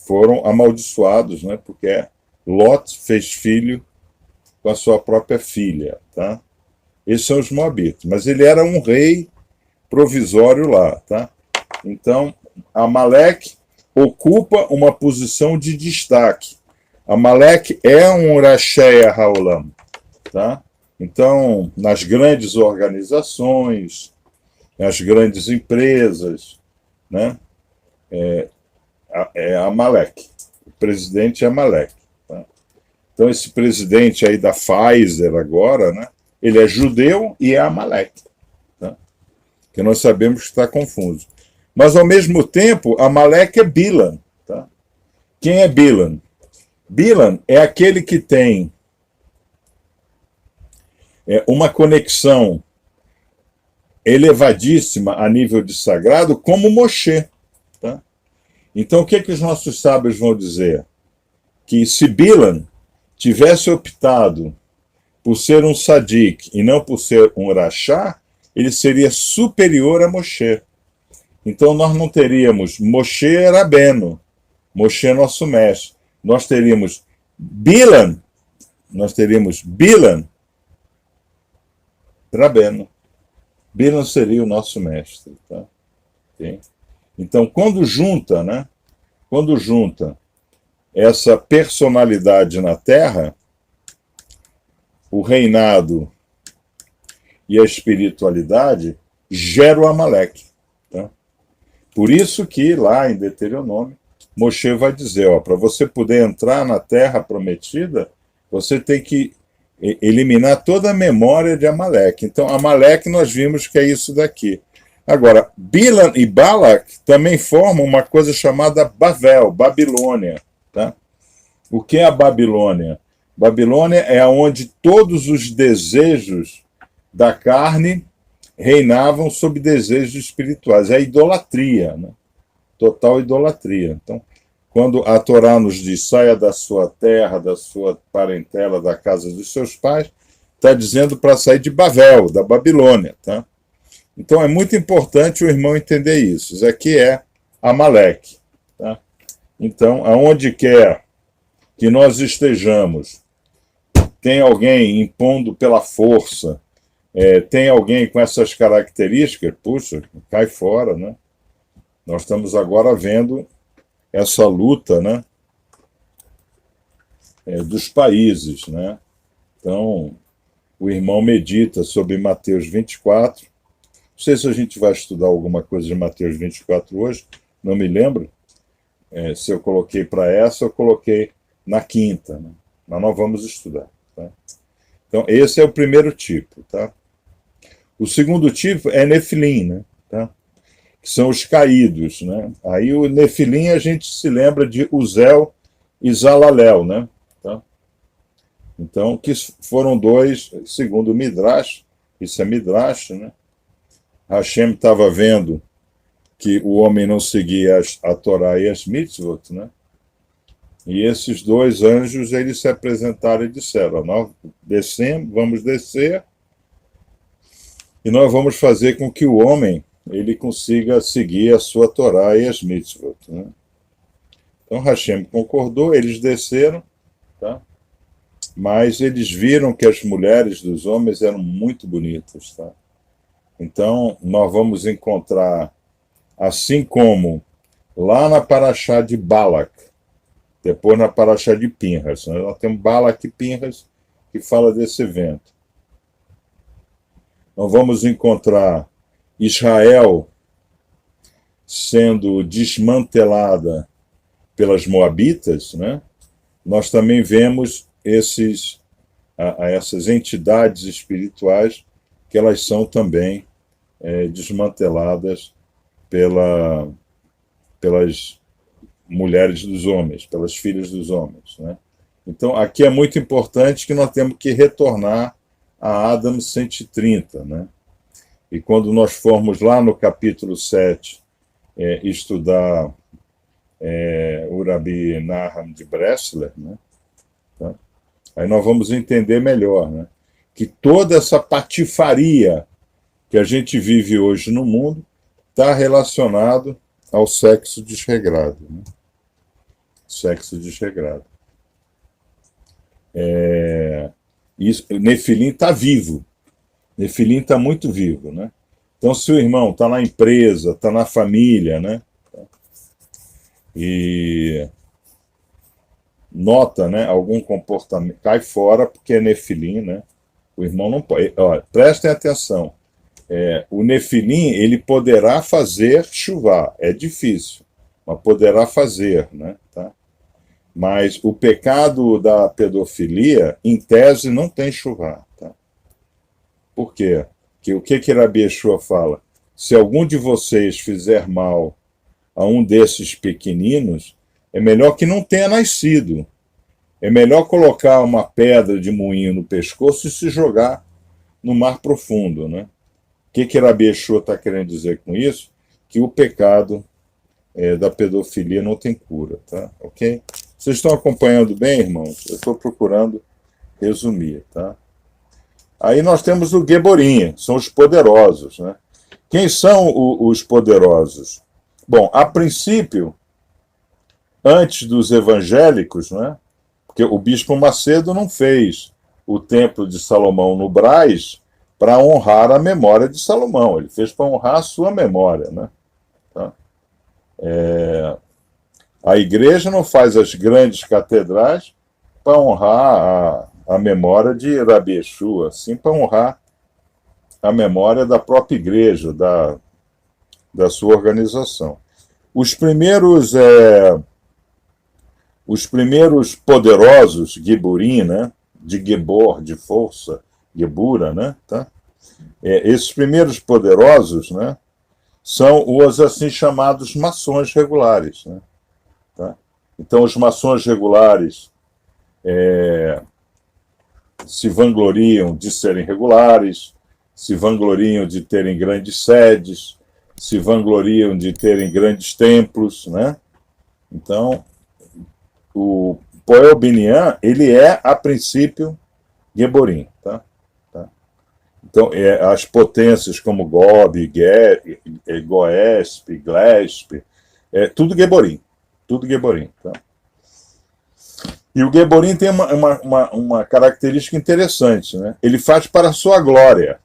foram amaldiçoados, né? Porque Lot fez filho com a sua própria filha. Tá? Esses são os moabitas. Mas ele era um rei provisório lá. Tá? Então, Amaleque ocupa uma posição de destaque. Amaleque é um Rasheia Haolam, tá? Então, nas grandes organizações, nas grandes empresas, né? É Amaleque. O presidente é Amaleque. Tá? Então, esse presidente aí da Pfizer agora, né? Ele é judeu e é Amaleque. Tá? Que nós sabemos que está confuso. Mas, ao mesmo tempo, Amaleque é Bilam. Tá? Quem é Bilam? Bilam é aquele que tem uma conexão elevadíssima a nível de sagrado, como Moshe. Tá? Então, o que os nossos sábios vão dizer? Que se Bilam tivesse optado por ser um sadik e não por ser um rachá, ele seria superior a Moshe. Então, nós não teríamos Moshe Rabbeinu, Moshe nosso mestre. Nós teríamos Bilam Rabbeinu. Bilam seria o nosso mestre. Tá? Okay? Então, quando junta essa personalidade na Terra, o reinado e a espiritualidade, gera o Amaleque. Tá? Por isso que lá em Deuteronômio, Moshe vai dizer, para você poder entrar na Terra Prometida, você tem que eliminar toda a memória de Amaleque. Então, Amaleque nós vimos que é isso daqui. Agora, Bilam e Balak também formam uma coisa chamada Bavel, Babilônia. Tá? O que é a Babilônia? Babilônia é onde todos os desejos da carne reinavam sob desejos espirituais. É a idolatria, né? Total idolatria. Então, quando a Torá nos diz saia da sua terra, da sua parentela, da casa dos seus pais, está dizendo para sair de Bavel, da Babilônia. Tá? Então é muito importante o irmão entender isso. Isso aqui é Amaleque. Tá? Então, aonde quer que nós estejamos, tem alguém impondo pela força, tem alguém com essas características, puxa, cai fora, né? Nós estamos agora vendo essa luta, né, dos países, né? Então, o irmão medita sobre Mateus 24. Não sei se a gente vai estudar alguma coisa de Mateus 24 hoje, não me lembro. Se eu coloquei para essa, eu coloquei na quinta, né? Mas nós vamos estudar. Tá? Então, esse é o primeiro tipo. Tá? O segundo tipo é Nefilim, né? Tá? Que são os caídos, né? Aí o Nefilim a gente se lembra de Uzel e Zalalel, né? Tá? Então, que foram dois, segundo o Midrash, isso é Midrash, né? Hashem estava vendo que o homem não seguia a Torá e as mitzvot, né? E esses dois anjos, eles se apresentaram e disseram, nós vamos descer e nós vamos fazer com que o homem ele consiga seguir a sua Torá e as mitzvot. Né? Então Hashem concordou, eles desceram, tá? Mas eles viram que as mulheres dos homens eram muito bonitas. Tá? Então nós vamos encontrar, assim como lá na Parashá de Balak, depois na Paraxá de Pinhas. Né? Nós temos Balak e Pinhas que fala desse evento. Nós vamos encontrar Israel sendo desmantelada pelas Moabitas, né? Nós também vemos essas entidades espirituais que elas são também desmanteladas pelas mulheres dos homens, pelas filhas dos homens. Né? Então, aqui é muito importante que nós temos que retornar a Adam 130. Né? E quando nós formos lá no capítulo 7 estudar o Rabi Nahum de Bresler, né? Tá? Aí nós vamos entender melhor, né? Que toda essa patifaria que a gente vive hoje no mundo está relacionado ao sexo desregrado. Né? Sexo desregrado. Nefilim está vivo. Nefilim está muito vivo. Né? Então, se o irmão está na empresa, está na família, né? E nota, né, algum comportamento, cai fora porque é Nefilim, né? O irmão não pode. Olha, prestem atenção. O Nefilim, ele poderá fazer chuvar, é difícil, mas poderá fazer, né? Tá? Mas o pecado da pedofilia, em tese, não tem chuvar. Tá? Por quê? Porque o que Rabi Yeshua fala? Se algum de vocês fizer mal a um desses pequeninos, é melhor que não tenha nascido. É melhor colocar uma pedra de moinho no pescoço e se jogar no mar profundo. Né? O que Rabi Yeshua está querendo dizer com isso? Que o pecado da pedofilia não tem cura. Tá? Ok? Vocês estão acompanhando bem, irmãos? Eu estou procurando resumir. Tá? Aí nós temos o Geborim, são os poderosos. Né? Quem são os poderosos? Bom, a princípio, antes dos evangélicos, né, porque o bispo Macedo não fez o templo de Salomão no Brás para honrar a memória de Salomão, ele fez para honrar a sua memória. Né, tá? A igreja não faz as grandes catedrais para honrar a memória de Rabi Yeshua, sim para honrar a memória da própria igreja, da sua organização. Os primeiros poderosos, Geburim, né, de Gebor, de força, Gebura, né, tá? Esses primeiros poderosos, né, são os assim chamados maçons regulares. Né, tá? Então, os maçons regulares se vangloriam de serem regulares, se vangloriam de terem grandes sedes, se vangloriam de terem grandes templos, né? Então, o Poel Binyan, ele é, a princípio, Geborim, tá? Então, as potências como Gob, Goesp, Glesp, tudo Geborim, tá? E o Geborim tem uma característica interessante, né? Ele faz para a sua glória,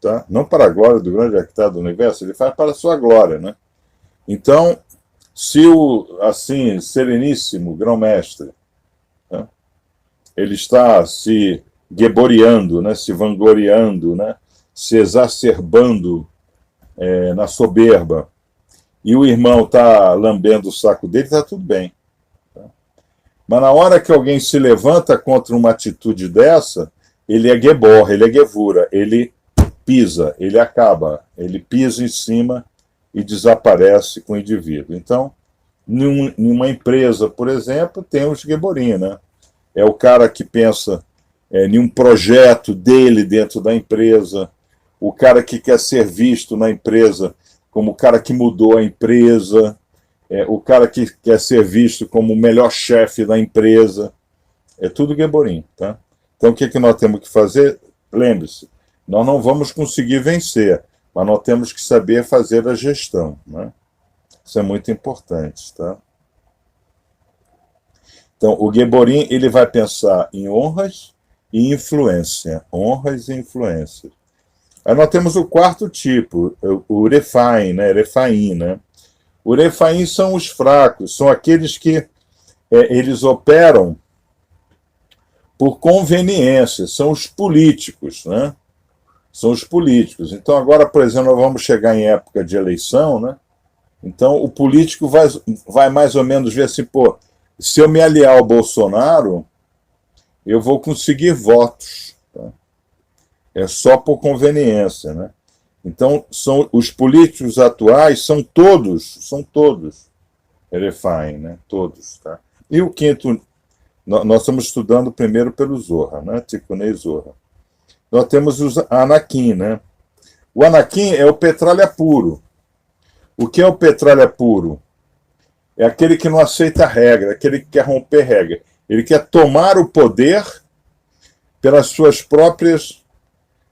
tá? Não para a glória do grande arquiteto do universo, ele faz para a sua glória, né? Então, se o, assim, sereníssimo grão-mestre, né, ele está se geboriando, né, se vangloriando, né, se exacerbando na soberba, e o irmão está lambendo o saco dele, está tudo bem. Tá? Mas na hora que alguém se levanta contra uma atitude dessa, ele é gebor, ele é gevura, ele pisa, ele acaba, ele pisa em cima e desaparece com o indivíduo. Então, em uma empresa, por exemplo, tem os Geborim, né? É o cara que pensa em um projeto dele dentro da empresa, o cara que quer ser visto na empresa como o cara que mudou a empresa, o cara que quer ser visto como o melhor chefe da empresa. É tudo Geborim, tá? Então, o que nós temos que fazer? Lembre-se, nós não vamos conseguir vencer, mas nós temos que saber fazer a gestão. Né? Isso é muito importante. Tá? Então, o Geborim, ele vai pensar em honras e influência. Honras e influências. Aí nós temos o quarto tipo, o Refaim, né? Refaim, né? O Refaim são os fracos, são aqueles que eles operam por conveniência, são os políticos, né? São os políticos. Então, agora, por exemplo, nós vamos chegar em época de eleição, né? Então, o político vai mais ou menos ver assim, pô, se eu me aliar ao Bolsonaro, eu vou conseguir votos. Tá? É só por conveniência, né? Então, os políticos atuais são todos Erefine, né? Todos, tá? E o quinto, nós estamos estudando primeiro pelo Zohar, né? Tikunei Zohar. Nós temos os Anakim, né? O Anakim é o Petralha puro. O que é o Petralha puro? É aquele que não aceita regra, aquele que quer romper regra. Ele quer tomar o poder pelas suas próprias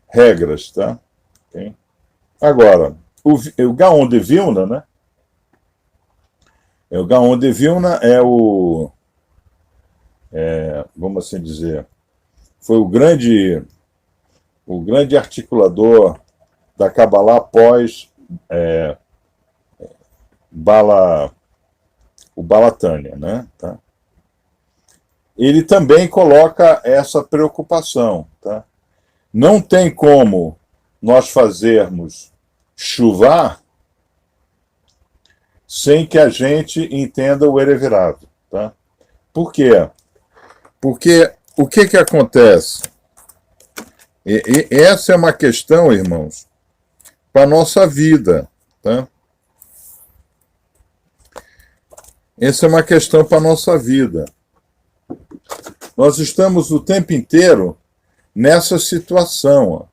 regras, tá? Okay? Agora, o Gaon de Vilna, né? O Gaon de Vilna é vamos assim dizer, foi o grande articulador da Kabbalah após o Balatânia, né? Tá? Ele também coloca essa preocupação, tá? Não tem como nós fazermos chuvar sem que a gente entenda o Erevirado, tá? Por quê? Porque o que acontece? E essa é uma questão, irmãos, para a nossa vida, tá? Essa é uma questão para a nossa vida. Nós estamos o tempo inteiro nessa situação. Ó.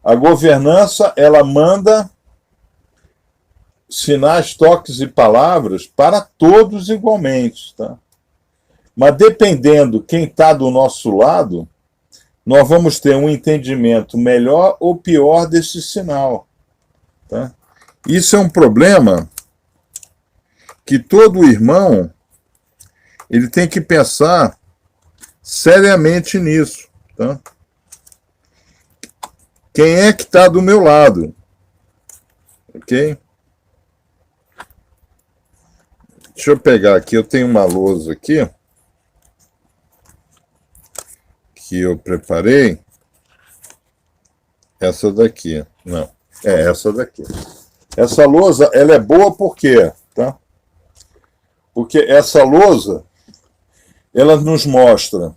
A governança, ela manda sinais, toques e palavras para todos igualmente. Tá? Mas dependendo quem está do nosso lado, nós vamos ter um entendimento melhor ou pior desse sinal. Tá? Isso é um problema que todo irmão ele tem que pensar seriamente nisso. Tá? Quem é que está do meu lado? Ok? Deixa eu pegar aqui, eu tenho uma lousa aqui que eu preparei. Essa daqui. Não, é essa daqui. Essa lousa, ela é boa por quê? Tá? Porque essa lousa, ela nos mostra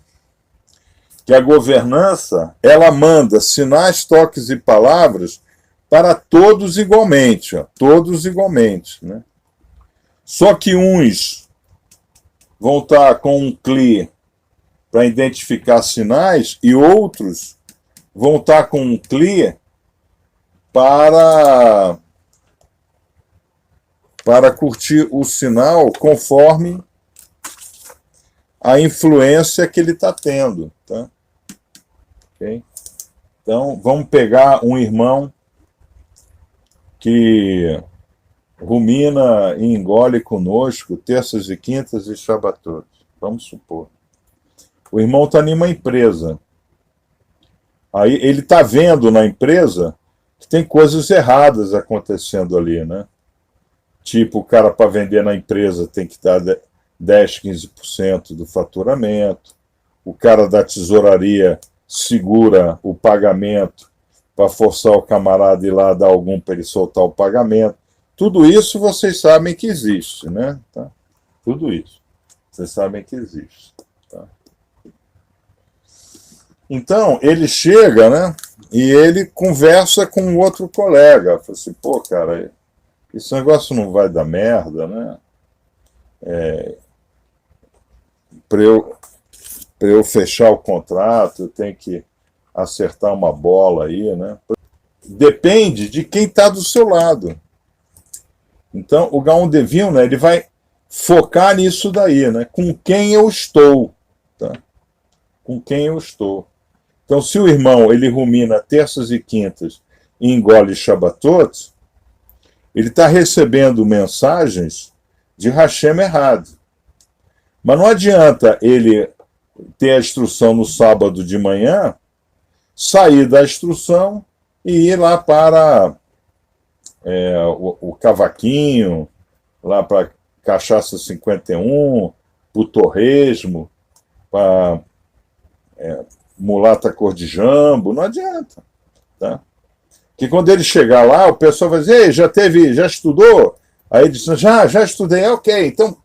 que a governança, ela manda sinais, toques e palavras para todos igualmente, ó, todos igualmente, né? Só que uns vão estar com um CLI para identificar sinais e outros vão estar com um CLI para curtir o sinal conforme a influência que ele está tendo. Tá? Okay? Então, vamos pegar um irmão que rumina e engole conosco terças e quintas e shabatot. Vamos supor. O irmão está em uma empresa. Aí ele está vendo na empresa que tem coisas erradas acontecendo ali, né? Tipo, o cara para vender na empresa tem que dar 10, 15% do faturamento. O cara da tesouraria segura o pagamento para forçar o camarada ir lá dar algum para ele soltar o pagamento. Tudo isso vocês sabem que existe, né? Tá? Tudo isso. Vocês sabem que existe. Tá? Então, ele chega, né? E ele conversa com um outro colega. Fala assim, pô, cara, esse negócio não vai dar merda, né? Para eu fechar o contrato, eu tenho que acertar uma bola aí, né? Depende de quem está do seu lado. Então, o Gaon de Vilna, ele vai focar nisso daí, né? Com quem eu estou, tá? Com quem eu estou. Então, se o irmão, ele rumina terças e quintas e engole shabatot, ele está recebendo mensagens de Hashem errado. Mas não adianta ele ter a instrução no sábado de manhã, sair da instrução e ir lá para o cavaquinho, lá para cachaça 51, para o torresmo, para mulata cor de jambo, não adianta. Tá? Que quando ele chegar lá, o pessoal vai dizer, ei, já estudou? Aí ele diz, já estudei, ok, então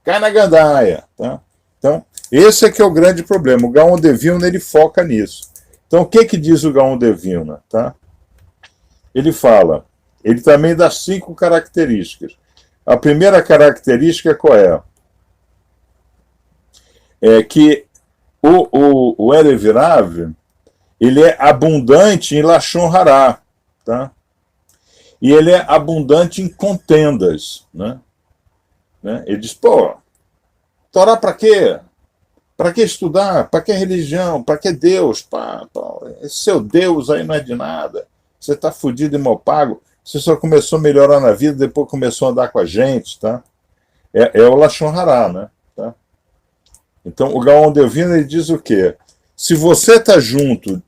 cai na gandaia. Tá? Então, esse é que é o grande problema. O Gaon de Vilna, ele foca nisso. Então, o que diz o Gaon de Vilna? Tá? Ele fala, ele também dá 5 características. A primeira característica qual é? É que o Erev Rav, ele é abundante em Lashon Hará, tá? E ele é abundante em contendas, né? Ele diz, pô, Torá para quê? Para que estudar? Para que religião? Para que Deus? Esse seu Deus aí não é de nada. Você está fudido e mal pago. Você só começou a melhorar na vida, depois começou a andar com a gente, tá? É o Lashon Hará, né? Tá? Então, o Gaon de Vilna, ele diz o quê? Se você está junto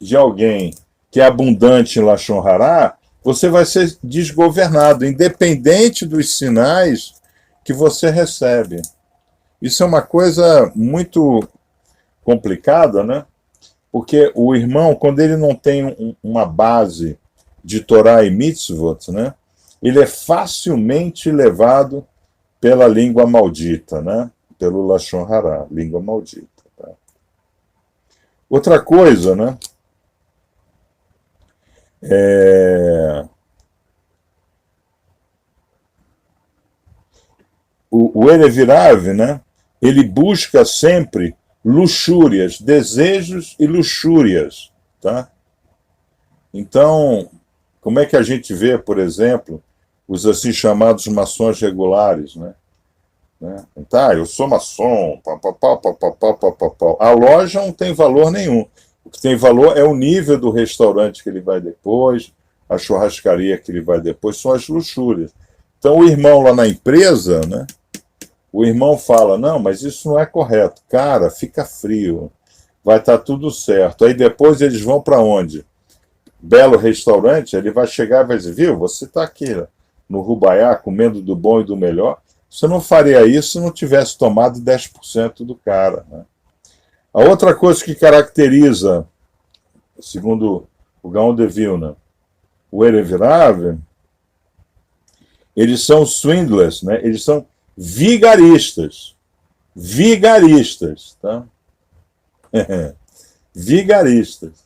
de alguém que é abundante em Lashon Hará, você vai ser desgovernado, independente dos sinais que você recebe. Isso é uma coisa muito complicada, né? Porque o irmão, quando ele não tem uma base de Torá e Mitzvot, né? Ele é facilmente levado pela língua maldita, né? Pelo Lashon Hará, língua maldita. Tá? Outra coisa, né? O Erev Rav, né? Ele busca sempre luxúrias, desejos e luxúrias, tá? Então, como é que a gente vê, por exemplo, os assim chamados maçons regulares, né? Tá, eu sou maçom, a loja não tem valor nenhum. O que tem valor é o nível do restaurante que ele vai depois, a churrascaria que ele vai depois, são as luxúrias. Então, o irmão lá na empresa, né? O irmão fala, não, mas isso não é correto. Cara, fica frio, vai estar tudo certo. Aí depois eles vão para onde? Belo restaurante, ele vai chegar e vai dizer, viu, você está aqui no Rubaiá, comendo do bom e do melhor, você não faria isso se não tivesse tomado 10% do cara. Né? A outra coisa que caracteriza, segundo o Gaon de Vilna, o Erev Rav, eles são swindlers, né? Eles são vigaristas. Vigaristas, tá? Vigaristas.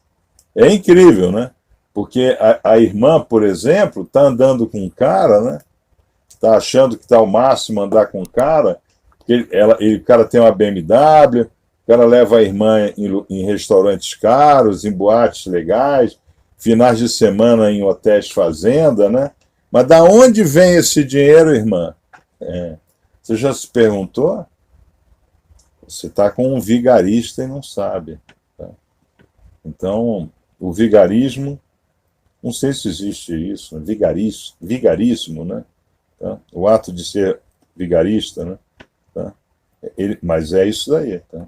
É incrível, né? Porque a irmã, por exemplo, está andando com um cara, né? Está achando que está ao máximo andar com um cara, o cara tem uma BMW, o cara leva a irmã em restaurantes caros, em boates legais, finais de semana em hotéis fazenda, né? Mas da onde vem esse dinheiro, irmã? Você já se perguntou? Você está com um vigarista e não sabe. Tá? Então, o vigarismo, não sei se existe isso, vigarismo, né? Tá? O ato de ser vigarista, né? Tá? Mas é isso daí. Tá?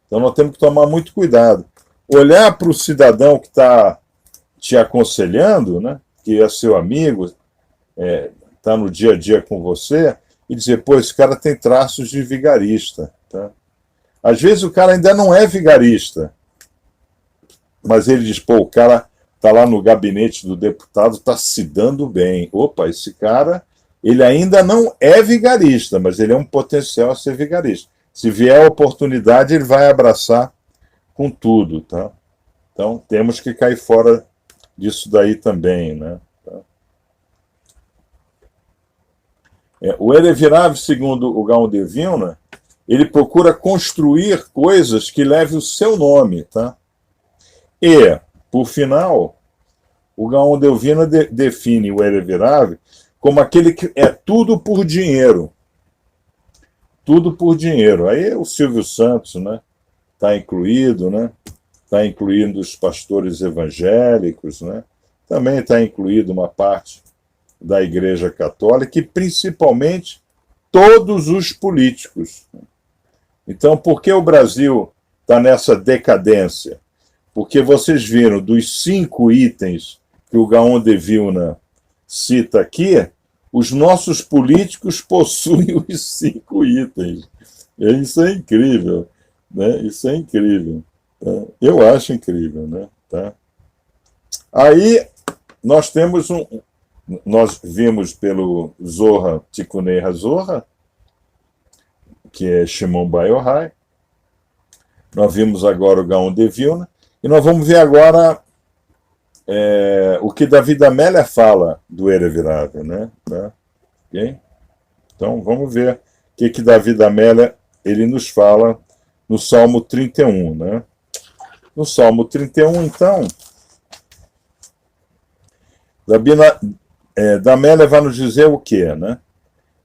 Então, nós temos que tomar muito cuidado. Olhar para o cidadão que está te aconselhando, né? Que é seu amigo, está no dia a dia com você, e dizer, pô, esse cara tem traços de vigarista. Tá? Às vezes o cara ainda não é vigarista, mas ele diz, pô, o cara está lá no gabinete do deputado, está se dando bem. Opa, esse cara, ele ainda não é vigarista, mas ele é um potencial a ser vigarista. Se vier a oportunidade, ele vai abraçar com tudo. Tá? Então, temos que cair fora disso daí também, né? O Erev Rav, segundo o Gaon de Vilna, ele procura construir coisas que levem o seu nome, tá? E, por final, o Gaon de Vilna define o Erev Rav como aquele que é tudo por dinheiro. Tudo por dinheiro. Aí o Silvio Santos, né? Está incluído, né? Está incluindo os pastores evangélicos, né? Também está incluído uma parte da Igreja Católica e, principalmente, todos os políticos. Então, por que o Brasil está nessa decadência? Porque vocês viram, dos 5 itens que o Gaon de Vilna cita aqui, os nossos políticos possuem os 5 itens. Isso é incrível, né? Isso é incrível. Tá? Eu acho incrível, né? Tá? Aí nós temos nós vimos pelo Zohar Tikkunei HaZohar, que é Shimon Bar Yochai. Nós vimos agora o Gaon de Vilna, e nós vamos ver agora o que David Amélia fala do Erev Rav, né? Tá? Okay? Então vamos ver o que David Amélia ele nos fala no Salmo 31, né? No Salmo 31, então, Amélia vai nos dizer o quê, né?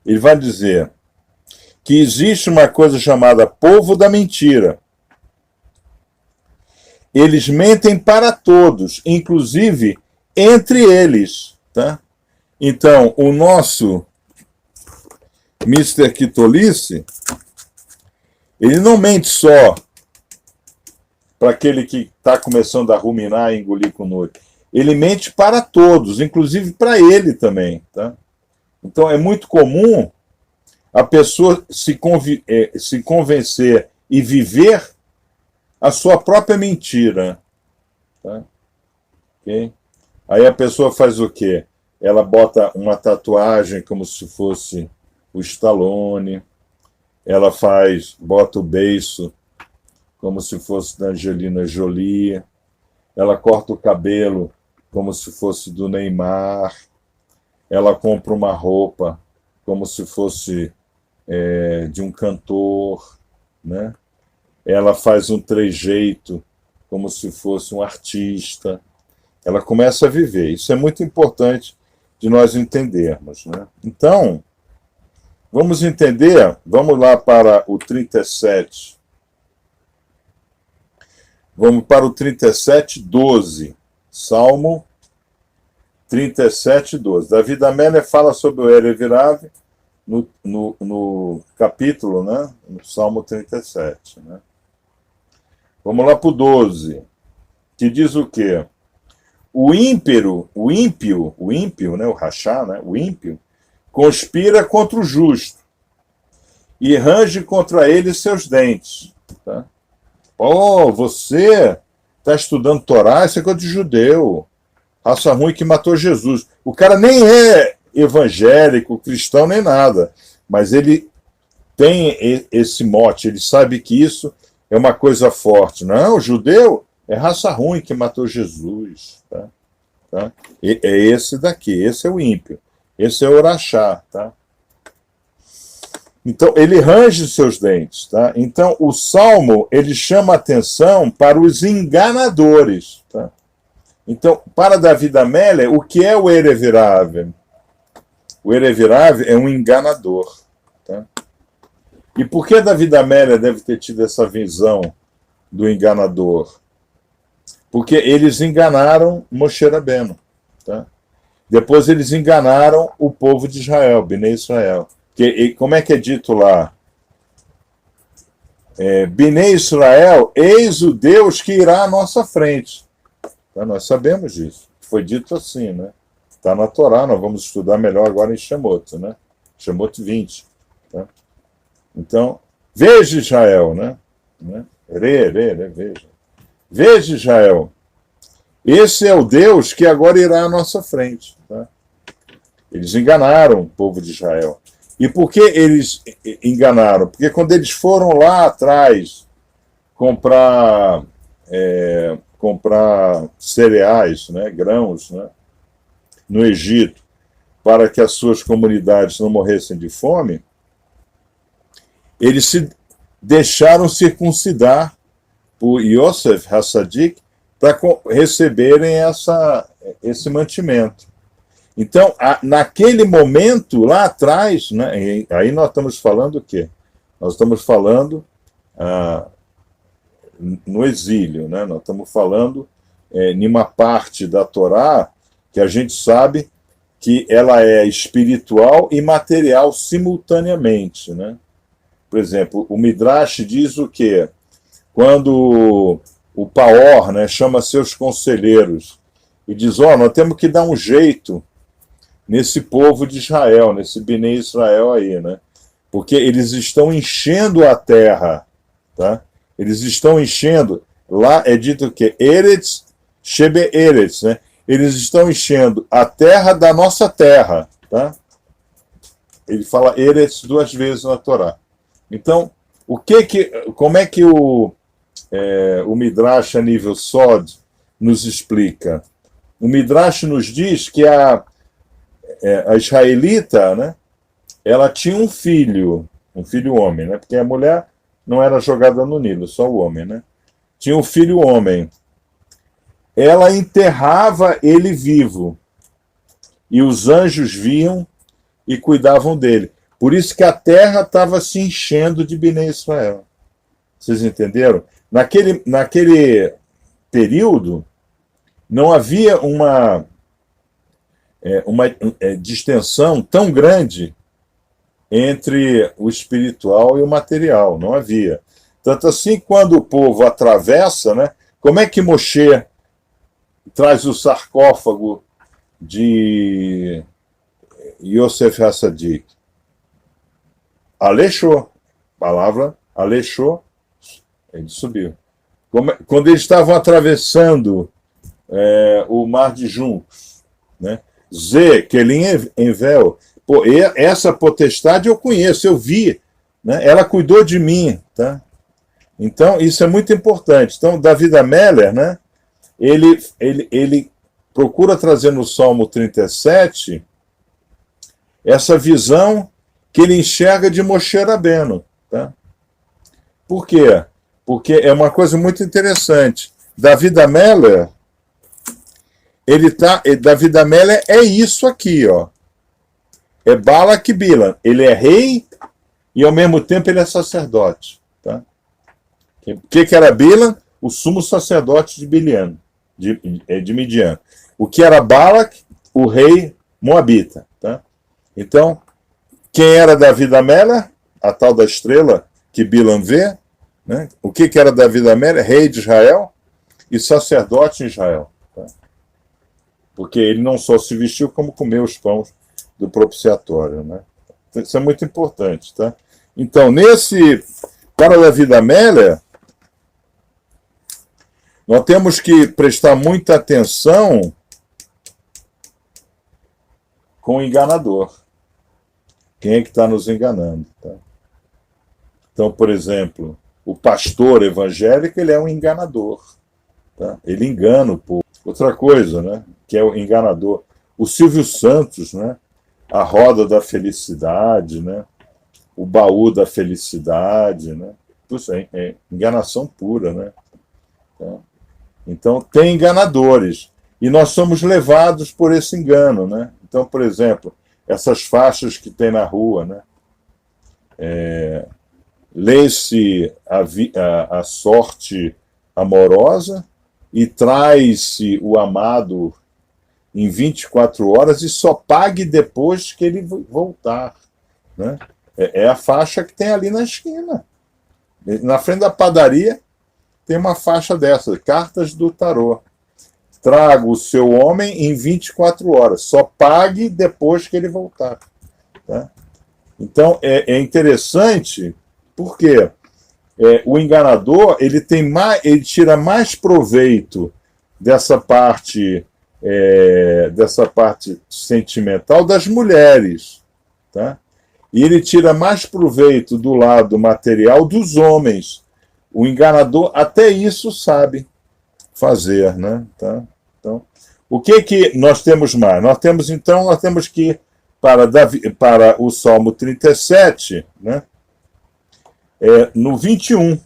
Ele vai dizer que existe uma coisa chamada povo da mentira. Eles mentem para todos, inclusive entre eles. Tá? Então, o nosso Mr. Kitolice, ele não mente só para aquele que está começando a ruminar e engolir com nojo. Ele mente para todos, inclusive para ele também. Tá? Então, é muito comum a pessoa se convencer e viver a sua própria mentira. Tá? Okay? Aí a pessoa faz o quê? Ela bota uma tatuagem como se fosse o Stallone, ela bota o beiço como se fosse da Angelina Jolie, ela corta o cabelo como se fosse do Neymar, ela compra uma roupa como se fosse de um cantor, né? Ela faz um trejeito como se fosse um artista. Ela começa a viver. Isso é muito importante de nós entendermos, né? Então, vamos entender, vamos lá para o 37. Vamos para o 37:12. Salmo 37:12. David Amélia fala sobre o Erev Rav no capítulo, né? No Salmo 37, né? Vamos lá para o 12, que diz o quê? O ímpio, né, o rachá, né, o ímpio, conspira contra o justo e range contra ele seus dentes. Tá? Você está estudando Torá, isso é coisa de judeu, raça ruim que matou Jesus. O cara nem é evangélico, cristão, nem nada, mas ele tem esse mote, ele sabe que isso é uma coisa forte. Não, o judeu é raça ruim que matou Jesus. Tá? Tá? É esse daqui, esse é o ímpio. Esse é o rachá. Tá? Então, ele range seus dentes. Tá? Então, o Salmo, ele chama atenção para os enganadores. Tá? Então, para David Amélia, o que é o Erev Rav? O Erev Rav é um enganador. Tá? E por que David Amélia deve ter tido essa visão do enganador? Porque eles enganaram Moshe Rabbeinu. Tá? Depois eles enganaram o povo de Israel, Bnei Israel. Como é que é dito lá? Bnei Israel, eis o Deus que irá à nossa frente. Tá? Nós sabemos disso. Foi dito assim, né? Está na Torá, nós vamos estudar melhor agora em Shemot, né? Shemot 20. Tá? Então, veja Israel, né? Veja. Veja Israel. Esse é o Deus que agora irá à nossa frente. Tá? Eles enganaram o povo de Israel. E por que eles enganaram? Porque quando eles foram lá atrás comprar cereais, né, grãos, né, no Egito, para que as suas comunidades não morressem de fome, eles se deixaram circuncidar por Yosef Hassadik para receberem esse mantimento. Então, naquele momento, lá atrás, né, aí nós estamos falando o quê? Nós estamos falando no exílio, né? Nós estamos falando em uma parte da Torá que a gente sabe que ela é espiritual e material simultaneamente, né? Por exemplo, o Midrash diz o quê? Quando o Paor, né, chama seus conselheiros e diz, nós temos que dar um jeito nesse povo de Israel, nesse Bnei Israel aí, né? Porque eles estão enchendo a terra, tá? Eles estão enchendo, lá é dito que Eretz, Shebe Eretz, né? Eles estão enchendo a terra da nossa terra, tá? Ele fala Eretz 2 vezes na Torá. Então, como é que o Midrash a nível Sod nos explica? O Midrash nos diz que a israelita, né, ela tinha um filho homem, né, porque a mulher não era jogada no Nilo, só o homem, né? Tinha um filho homem. Ela enterrava ele vivo, e os anjos viam e cuidavam dele. Por isso que a terra estava se enchendo de Bnei Israel. Vocês entenderam? Naquele período, não havia uma distensão tão grande entre o espiritual e o material. Não havia. Tanto assim, quando o povo atravessa, né, como é que Moshe traz o sarcófago de Yosef Hassadik? Alexô, palavra Alexô, ele subiu. Quando eles estavam atravessando o Mar de Juncos, né? Zé, Kelim Envel, pô, essa potestade eu conheço, eu vi, né? Ela cuidou de mim, tá? Então, isso é muito importante. Então, David Ameller, né? Ele procura trazer no Salmo 37 essa visão que ele enxerga de Moshe Rabbeinu, tá? Por quê? Porque é uma coisa muito interessante. David Ameller, David Ameller é isso aqui, ó. É Balak Bilam. Ele é rei e ao mesmo tempo ele é sacerdote, tá? O que era Bilam? O sumo sacerdote de Biliam, de Midian. O que era Balak? O rei moabita, tá? Então, quem era David Ameller? A tal da estrela que Bilam vê, né? O que era David Ameller? Rei de Israel e sacerdote em Israel, tá? Porque ele não só se vestiu, como comeu os pães do propiciatório, né? Isso é muito importante, tá? Então, para David Ameller, nós temos que prestar muita atenção com o enganador. Quem é que está nos enganando, tá? Então, por exemplo, o pastor evangélico, ele é um enganador, tá? Ele engana o povo. Outra coisa, né, que é o enganador. O Silvio Santos, né, a roda da felicidade, né, o baú da felicidade, né, isso é enganação pura, né? Tá? Então, tem enganadores. E nós somos levados por esse engano, né? Então, por exemplo, essas faixas que tem na rua, né? Lê-se a sorte amorosa e traz-se o amado em 24 horas e só pague depois que ele voltar, né? É a faixa que tem ali na esquina. Na frente da padaria tem uma faixa dessa, cartas do tarô. Traga o seu homem em 24 horas, só pague depois que ele voltar, tá? Então, é interessante, porque o enganador ele tira mais proveito dessa parte sentimental das mulheres, tá? E ele tira mais proveito do lado material dos homens. O enganador até isso sabe fazer, né? Tá? Então, o que nós temos mais? Nós temos que ir para o Salmo 37, né? No 21.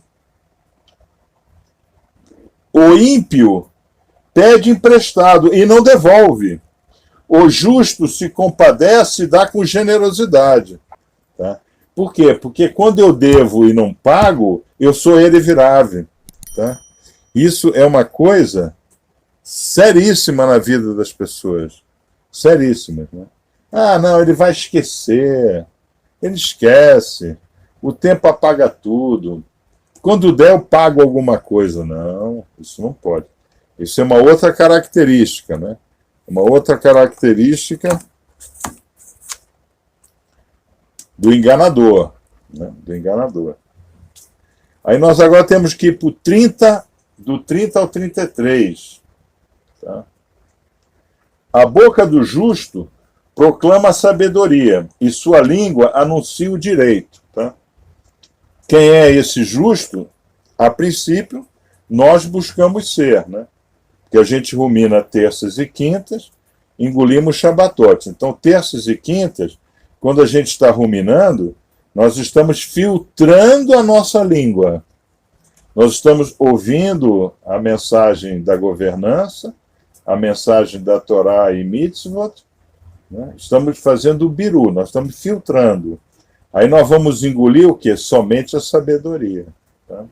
O ímpio pede emprestado e não devolve. O justo se compadece e dá com generosidade. Tá? Por quê? Porque quando eu devo e não pago, eu sou irrevirável. Tá? Isso é uma coisa seríssima na vida das pessoas. Seríssima. Né? Ah, não, ele vai esquecer. Ele esquece. O tempo apaga tudo. Quando der, eu pago alguma coisa. Não, isso não pode. Isso é uma outra característica, né? Uma outra característica do enganador, né? Do enganador. Aí nós agora temos que ir para o 30, do 30 ao 33. Tá? A boca do justo proclama a sabedoria, e sua língua anuncia o direito. Tá? Quem é esse justo? A princípio, nós buscamos ser, né? Porque a gente rumina terças e quintas, engolimos shabatotes. Então, terças e quintas, quando a gente está ruminando, nós estamos filtrando a nossa língua. Nós estamos ouvindo a mensagem da governança, a mensagem da Torá e Mitzvot, né? Estamos fazendo o biru, nós estamos filtrando. Aí nós vamos engolir o quê? Somente a sabedoria. Tá?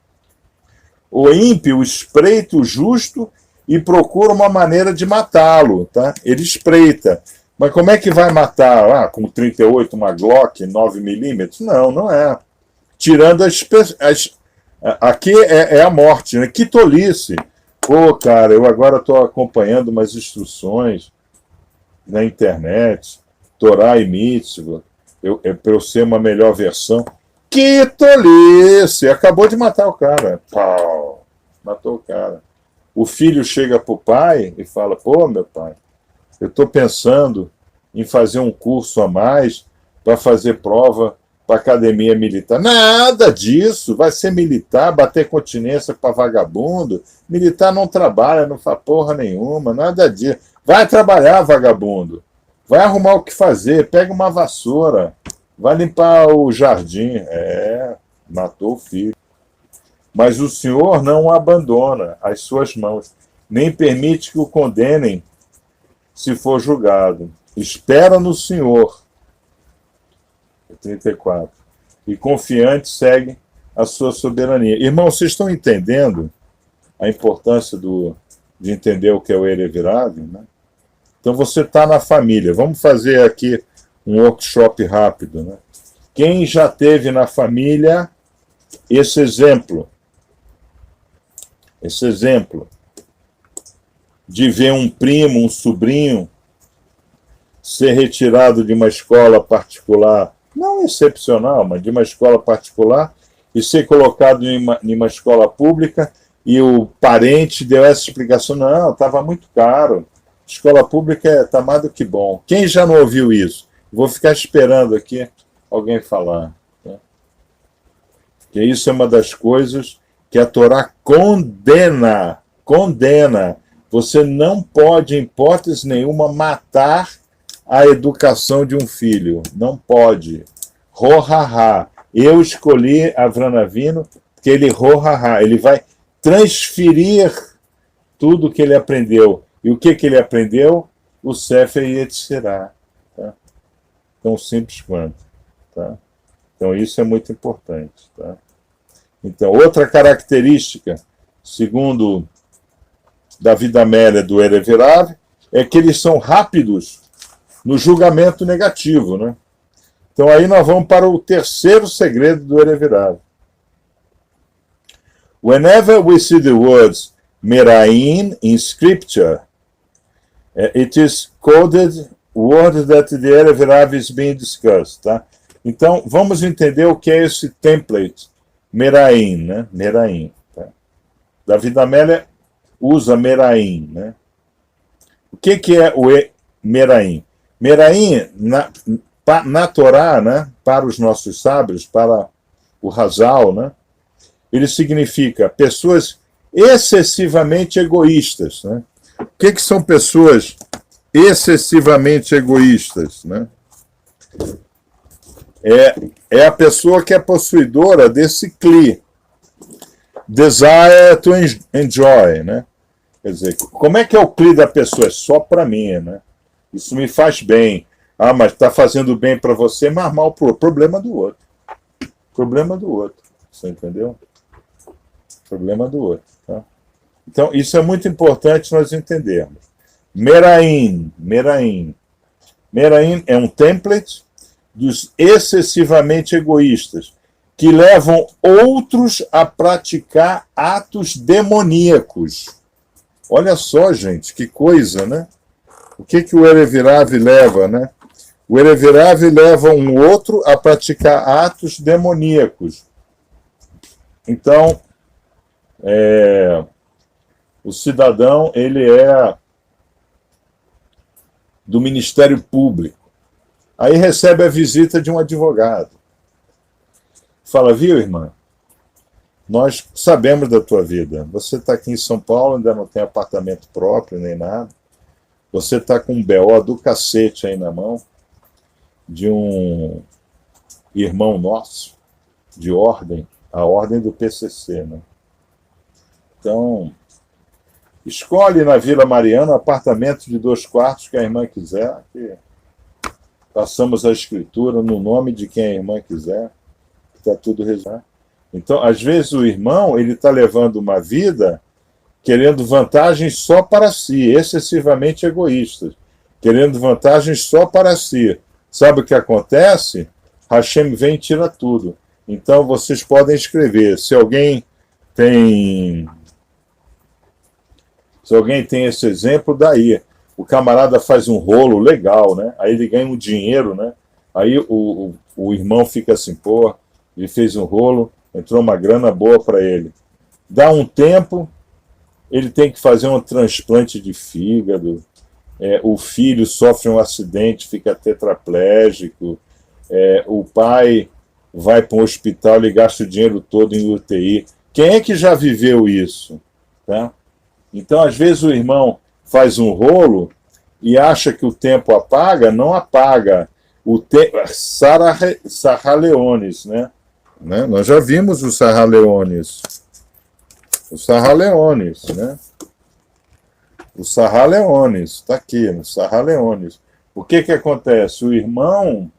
O ímpio espreita o justo e procura uma maneira de matá-lo. Tá? Ele espreita. Mas como é que vai matar? Ah, com 38, uma Glock, 9mm? Não, não é. Tirando aqui é a morte, né? Que tolice. Pô, cara, eu agora estou acompanhando umas instruções na internet, Torá e Mitzvah, para eu ser uma melhor versão. Que tolice! Acabou de matar o cara. Pau! Matou o cara. O filho chega para o pai e fala, pô, meu pai, eu estou pensando em fazer um curso a mais para fazer prova para academia militar. Nada disso, vai ser militar, bater continência para vagabundo. Militar não trabalha, não faz porra nenhuma, nada disso. Vai trabalhar, vagabundo. Vai arrumar o que fazer, pega uma vassoura, vai limpar o jardim. Matou o filho. Mas o Senhor não abandona as suas mãos, nem permite que o condenem se for julgado. Espera no Senhor. 34. E confiante segue a sua soberania. Irmãos, vocês estão entendendo a importância de entender o que é o Erev Rav, né? Então você está na família. Vamos fazer aqui um workshop rápido, né? Quem já teve na família esse exemplo de ver um primo, um sobrinho ser retirado de uma escola particular, não excepcional, mas de uma escola particular, e ser colocado em uma escola pública, e o parente deu essa explicação, não, estava muito caro, escola pública está mais do que bom. Quem já não ouviu isso? Vou ficar esperando aqui alguém falar. Tá? Porque isso é uma das coisas que a Torá condena. Você não pode, em hipótese nenhuma, matar a educação de um filho. Não pode. Rohaha. Eu escolhi Avram Avinu porque ele rohaha. Ele vai transferir tudo que ele aprendeu. E o que ele aprendeu? O Sefer Yetzirah. Tá? Tão simples quanto. Tá? Então isso é muito importante. Tá? Então, outra característica, segundo David Amélia do Erev Rav, é que eles são rápidos no julgamento negativo, né? Então aí nós vamos para o terceiro segredo do Erev Rav. Whenever we see the words Merain in scripture, it is coded word that the Erev Rav is being discussed, tá? Então vamos entender o que é esse template Merain, né? Merain. Tá? David Amélia usa Merain, né? O que é o Merain? Meraim, na Torá, né, para os nossos sábios, para o Hazal, né, ele significa pessoas excessivamente egoístas. Né? O que são pessoas excessivamente egoístas? Né? É a pessoa que é possuidora desse cli, desire to enjoy. Né? Quer dizer, como é que é o cli da pessoa? É só para mim, né? Isso me faz bem. Ah, mas está fazendo bem para você, mas mal para o problema do outro. Problema do outro. Você entendeu? Problema do outro. Tá? Então, isso é muito importante nós entendermos. Meraim. Meraim é um template dos excessivamente egoístas, que levam outros a praticar atos demoníacos. Olha só, gente, que coisa, né? O que o Erev Rav leva, né? O Erevirave leva um outro a praticar atos demoníacos. Então, o cidadão, ele é do Ministério Público. Aí recebe a visita de um advogado. Fala, viu, irmã? Nós sabemos da tua vida. Você está aqui em São Paulo, ainda não tem apartamento próprio, nem nada. Você está com um BO do cacete aí na mão, de um irmão nosso, de ordem, a ordem do PCC, né? Então, escolhe na Vila Mariana um apartamento de 2 quartos que a irmã quiser, que passamos a escritura no nome de quem a irmã quiser, está tudo resolvido. Então, às vezes o irmão, ele está levando uma vida querendo vantagens só para si, excessivamente egoístas, querendo vantagens só para si. Sabe o que acontece? Hashem vem e tira tudo. Então, vocês podem escrever. Se alguém tem esse exemplo, daí. O camarada faz um rolo legal, né? Aí ele ganha um dinheiro, né? Aí o irmão fica assim, pô, ele fez um rolo, entrou uma grana boa para ele. Dá um tempo, ele tem que fazer um transplante de fígado, o filho sofre um acidente, fica tetraplégico, o pai vai para um hospital e gasta o dinheiro todo em UTI. Quem é que já viveu isso? Tá? Então, às vezes, o irmão faz um rolo e acha que o tempo apaga, não apaga. Sarah Leones, né? Nós já vimos o Sarah Leones. O Sarah Leones, né? O Sarah Leones, está aqui, no Sarah Leones. O que acontece? O irmão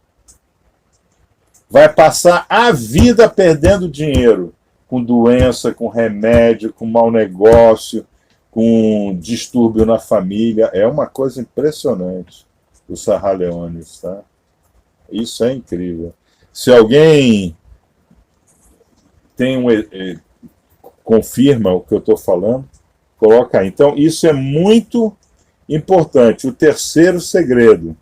vai passar a vida perdendo dinheiro, com doença, com remédio, com mau negócio, com distúrbio na família. É uma coisa impressionante, o Sarah Leones, tá? Isso é incrível. Se alguém confirma o que eu estou falando, coloca aí. Então, isso é muito importante. O terceiro segredo.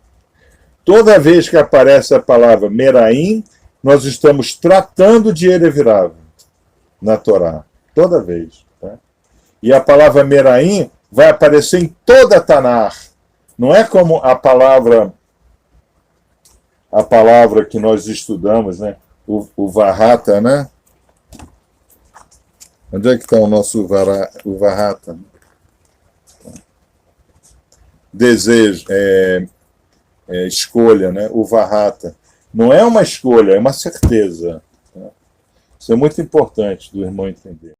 Toda vez que aparece a palavra Meraim, nós estamos tratando de Erevirave na Torá. Toda vez. Tá? E a palavra Meraim vai aparecer em toda a Tanar. Não é como a palavra que nós estudamos, né? O Varrata, né? Onde é que está o nosso Varrata? Desejo, escolha, né? O Varrata. Não é uma escolha, é uma certeza. Tá? Isso é muito importante do irmão entender.